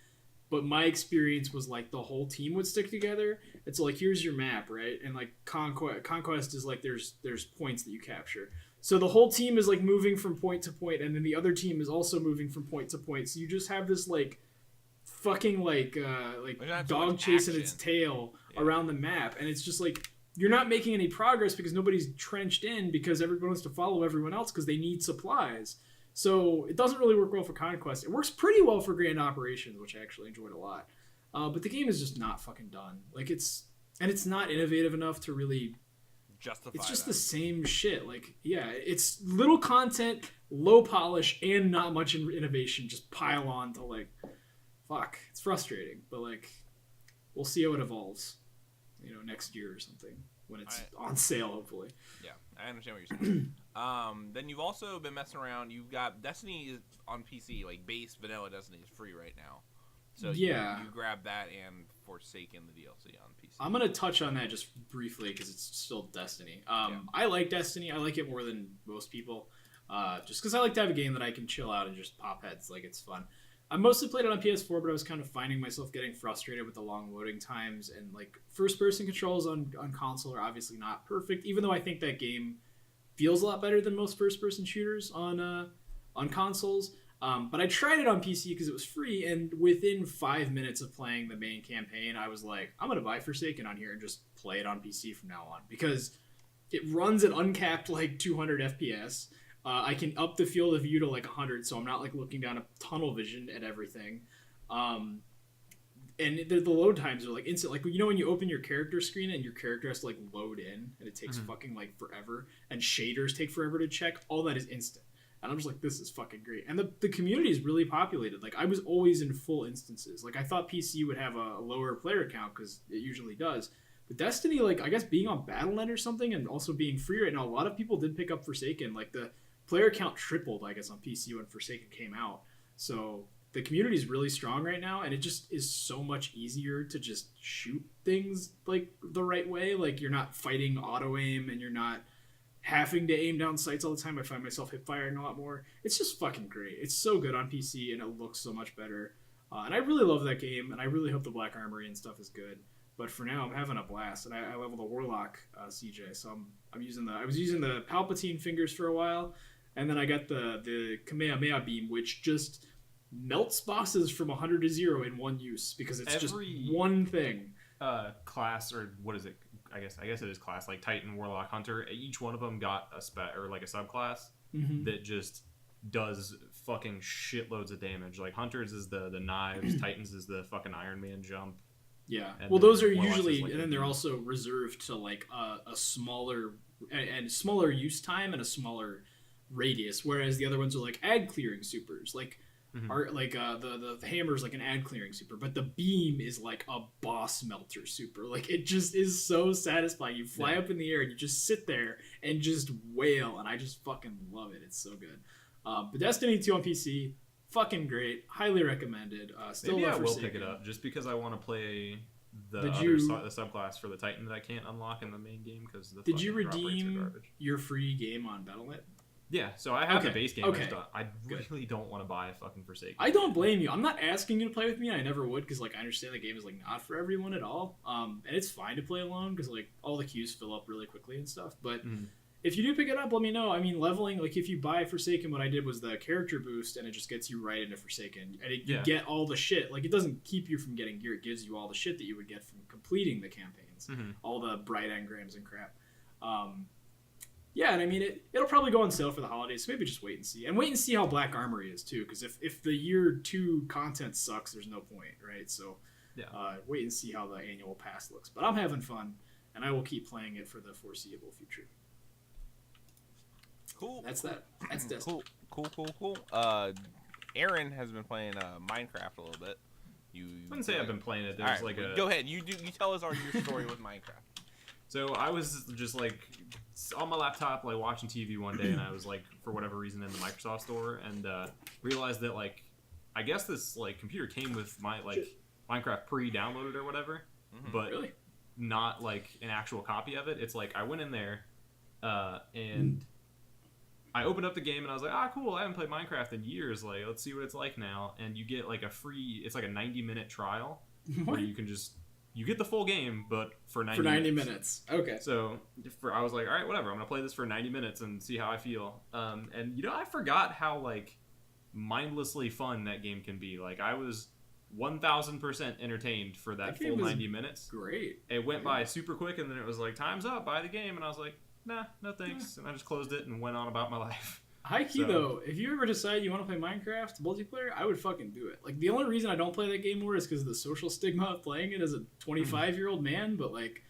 But my experience was like the whole team would stick together. It's like, here's your map, right? And like conquest is like there's points that you capture. So the whole team is like moving from point to point, and then the other team is also moving from point to point. So you just have this like fucking like dog chasing its tail around the map, and it's just like you're not making any progress because nobody's trenched in because everyone wants to follow everyone else because they need supplies. So it doesn't really work well for Conquest. It works pretty well for Grand Operations, which I actually enjoyed a lot. But the game is just not fucking done. Like it's not innovative enough to really justify. It's just the same shit. Like, yeah, it's little content, low polish, and not much innovation just pile on to like, fuck. It's frustrating, but like, we'll see how it evolves. next year or something when it's on sale, hopefully. Yeah, I understand what you're saying. Then you've also been messing around. You've got Destiny on PC, like base vanilla Destiny is free right now. So you grab that and Forsaken the DLC on PC. I'm gonna touch on that just briefly because it's still Destiny. I like Destiny. I like it more than most people, just because I like to have a game that I can chill out and just pop heads. Like, it's fun. I mostly played it on PS4, but I was kind of finding myself getting frustrated with the long loading times, and like first-person controls on console are obviously not perfect. Even though I think that game feels a lot better than most first-person shooters on consoles. But I tried it on PC because it was free, and within 5 minutes of playing the main campaign, I was like, I'm gonna buy Forsaken on here and just play it on PC from now on because it runs at uncapped like 200 FPS. I can up the field of view to like 100, so I'm not like looking down a tunnel vision at everything. And the load times are like instant. Like, when you open your character screen and your character has to like load in, and it takes fucking like forever, and shaders take forever to check. All that is instant, and I'm just like, this is fucking great. And the community is really populated. Like, I was always in full instances. Like, I thought PC would have a lower player count because it usually does. But Destiny, like, I guess being on Battle.net or something, and also being free right now, a lot of people did pick up Forsaken. Like, the player count tripled, I guess, on PC when Forsaken came out. So the community is really strong right now, and it just is so much easier to just shoot things like the right way. Like, you're not fighting auto aim, and you're not having to aim down sights all the time. I find myself hip firing a lot more. It's just fucking great. It's so good on PC, and it looks so much better. And I really love that game, and I really hope the Black Armory and stuff is good. But for now, I'm having a blast, and I leveled a Warlock CJ, so I was using the Palpatine fingers for a while. And then I got the Kamehameha beam, which just melts bosses from 100 to 0 in one use because it's just one thing. Class, or what is it? I guess it is class, like Titan, Warlock, Hunter. Each one of them got a subclass that just does fucking shitloads of damage. Like, Hunter's is the knives, Titans is the fucking Iron Man jump. Yeah. Well, those are usually, like, and then they're also reserved to like a smaller use time and a smaller radius, whereas the other ones are like ad clearing supers, like are like the hammer is like an ad clearing super, but the beam is like a boss melter super. Like, it just is so satisfying. You fly up in the air and you just sit there and just wail, and I just fucking love it. It's so good. But Destiny 2 on PC, fucking great, highly recommended. Still maybe I will Forsaken. pick it up just because I want to play the subclass for the Titan that I can't unlock in the main game because the did you redeem your free game on Battle.net? Yeah, so I have the base game. I really don't want to buy a fucking Forsaken. I don't blame you. I'm not asking you to play with me, and I never would, because like I understand the game is like not for everyone at all. And it's fine to play alone because like all the queues fill up really quickly and stuff. But if you do pick it up, let me know. I mean, leveling, like if you buy Forsaken, what I did was the character boost, and it just gets you right into Forsaken, and you get all the shit. Like, it doesn't keep you from getting gear; it gives you all the shit that you would get from completing the campaigns, all the bright engrams and crap. Yeah, and I mean, it'll probably go on sale for the holidays, so maybe just wait and see. And wait and see how Black Armory is, too, because if the year 2 content sucks, there's no point, right? So wait and see how the annual pass looks. But I'm having fun, and I will keep playing it for the foreseeable future. Cool. That's that. That's Destiny. Cool. Aaron has been playing Minecraft a little bit. I wouldn't say I've been playing it. There's Go ahead. You tell us your story with Minecraft. So I was just like on my laptop, like watching TV one day, and I was like, for whatever reason, in the Microsoft store, and realized that like, I guess this like computer came with my like Minecraft pre-downloaded or whatever, but not like an actual copy of it. It's like I went in there, and I opened up the game, and I was like, cool, I haven't played Minecraft in years. Like, let's see what it's like now. And you get like it's like a 90-minute trial where you can just. You get the full game, but for 90 minutes. Okay. So I was like, all right, whatever. I'm going to play this for 90 minutes and see how I feel. And, I forgot how, like, mindlessly fun that game can be. Like, I was 1,000% entertained for that full 90 minutes. Great. It went by super quick, and then it was like, time's up, buy the game. And I was like, nah, no thanks. And I just closed it and went on about my life. High key, though, if you ever decide you want to play Minecraft multiplayer, I would fucking do it. Like, the only reason I don't play that game more is because of the social stigma of playing it as a 25-year-old man, but, like,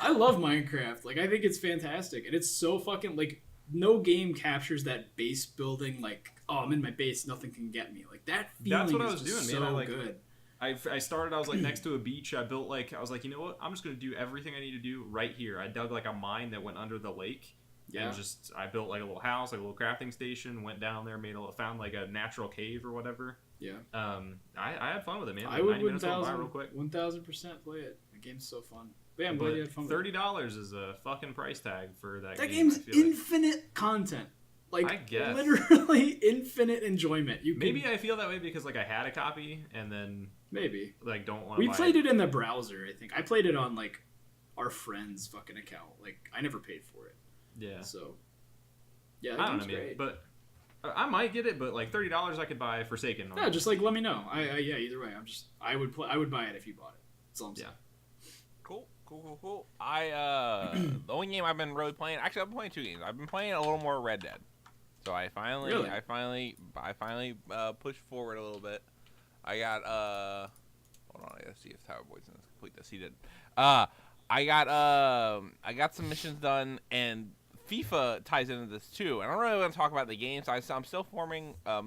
I love Minecraft. Like, I think it's fantastic, and it's so fucking, like, no game captures that base building, like, oh, I'm in my base, nothing can get me. Like, that feeling is just so good. I started. I was like next to a beach. I was like, you know what? I'm just gonna do everything I need to do right here. I dug like a mine that went under the lake. Yeah. And I built like a little house, like a little crafting station. Went down there, found like a natural cave or whatever. Yeah. I had fun with it, man. I would 1000% play it. The game's so fun. But yeah, I'm glad you had fun with it. $30 is a fucking price tag for that game. That game's infinite content. Like, I guess. Literally infinite enjoyment. Maybe I feel that way because like I had a copy and then maybe like don't want to. We played it in the browser. I think I played it on like our friend's fucking account. Like I never paid for it. Yeah. So yeah, I don't know, man. But I might get it. But like $30, I could buy Forsaken. Yeah, just like let me know. Yeah. Either way, I would buy it if you bought it. That's all I'm saying. Cool. The only game I've been really playing. Actually, I've been playing 2 games. I've been playing a little more Red Dead. So I finally pushed forward a little bit. I got hold on, I gotta see if Tower Boy's gonna complete this. He did. I got some missions done, and FIFA ties into this too. And I don't really want to talk about the games. I'm still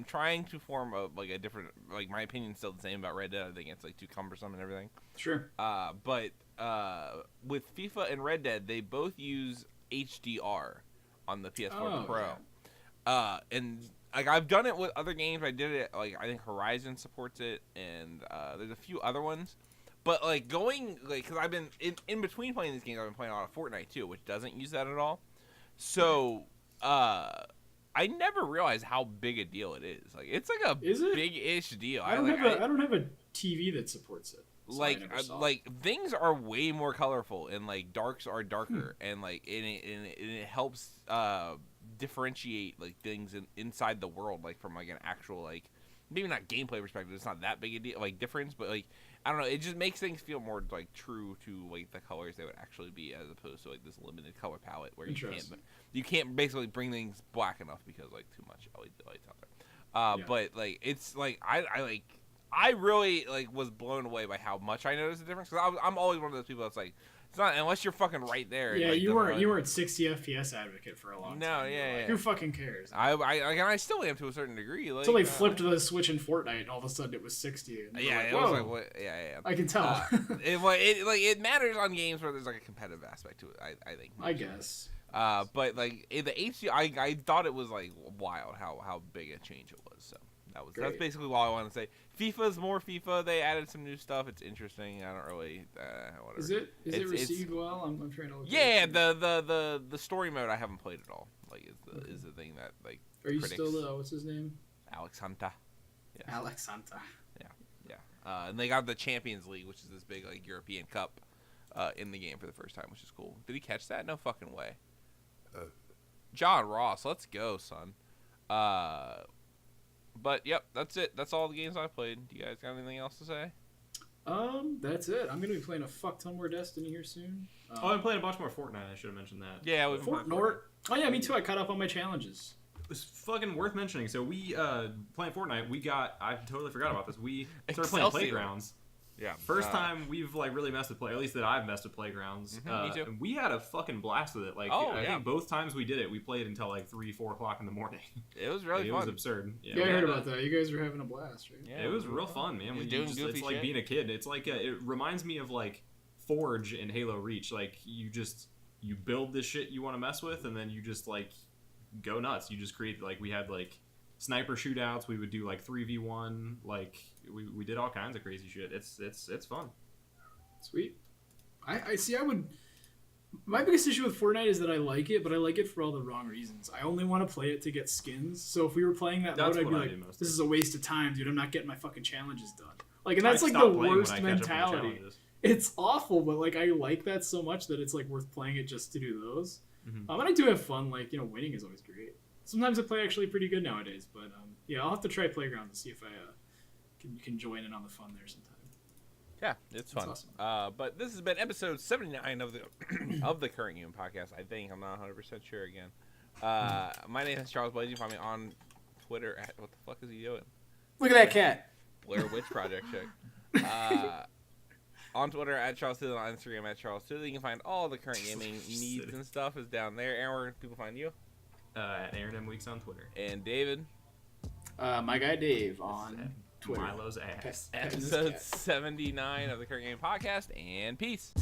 trying to form a different. Like my opinion's still the same about Red Dead. I think it's like too cumbersome and everything. Sure. But with FIFA and Red Dead, they both use HDR on the PS4 Pro. Yeah. And like I've done it with other games. I did it like I think Horizon supports it, and there's a few other ones. But like because I've been in between playing these games, I've been playing a lot of Fortnite too, which doesn't use that at all. So I never realized how big a deal it is. Like it's like a big-ish deal. I don't have a TV that supports it. So like things are way more colorful, and like darks are darker, and like it helps differentiate like things inside the world, like from like an actual like maybe not gameplay perspective. It's not that big a deal like difference, but like I don't know. It just makes things feel more like true to like the colors they would actually be, as opposed to like this limited color palette where you can't basically bring things black enough because like too much LED lights out there. But like it's like I really like was blown away by how much I noticed the difference, because I'm always one of those people that's like, it's not unless you're fucking right there. Yeah, like, you weren't 60 FPS advocate for a long time. No, yeah. Like, who fucking cares? I still am to a certain degree. Like, until they flipped the switch in Fortnite, and all of a sudden it was 60. And it was like what? Yeah. I can tell. It matters on games where there's like a competitive aspect to it. I think. I guess. But like the HD, I thought it was like wild how big a change it was. So. That's basically all I want to say. FIFA's more FIFA. They added some new stuff. It's interesting. I don't really. Whatever. Is it received well? I'm trying to look. Yeah, the story mode I haven't played at all. Like is the thing that like. Are you still what's his name? Alex Hunter. Yeah. Alex Hunter. Yeah. And they got the Champions League, which is this big like European Cup, in the game for the first time, which is cool. Did he catch that? No fucking way. John Ross, let's go, son. But yep, that's it. That's all the games I've played. Do you guys got anything else to say? That's it. I'm gonna be playing a fuck ton more Destiny here soon. I'm playing a bunch more Fortnite. I should have mentioned that. Yeah, we've been Fortnite. Oh yeah, me too. I caught up on my challenges. It's fucking worth mentioning. So we playing Fortnite. I totally forgot about this. We started playing Playgrounds. Yeah. First time we've like really messed with at least that I've messed with Playgrounds. Me too. And we had a fucking blast with it. Like I think both times we did it, we played until like 3-4 o'clock in the morning. It was really fun. It was absurd. Yeah, I heard about that. You guys were having a blast, right? Yeah, it was real fun, man. It's like being a kid. It's like it reminds me of like Forge in Halo Reach. Like you build this shit you want to mess with, and then you just like go nuts. You just create like we had like sniper shootouts. We would do like 3v1. Like we did all kinds of crazy shit. It's fun. Sweet. I see. My biggest issue with Fortnite is that I like it, but I like it for all the wrong reasons. I only want to play it to get skins. So if we were playing that mode, I'd be like, this is a waste of time, dude. I'm not getting my fucking challenges done. Like, and that's like the worst mentality. It's awful, but like I like that so much that it's like worth playing it just to do those. And I do have fun. Like, winning is always great. Sometimes I play actually pretty good nowadays, but I'll have to try Playground to see if I can join in on the fun there sometime. Yeah, it's fun. Awesome. But this has been episode 79 of the of the Current Game Podcast. I think I'm not 100% sure again. My name is Charles Blaze. You can find me on Twitter at what the fuck is he doing? Look at that cat. Blair Witch Project chick. On Twitter at Charles Toothey, on Instagram at Charles Toothey. You can find all the current gaming needs and stuff is down there. Aaron, where can people find you? At Aaron M Weeks on Twitter. And David. My guy Dave on Twitter. Milo's ass. Pet in his Episode cat. 79 of the Current Game Podcast, and peace.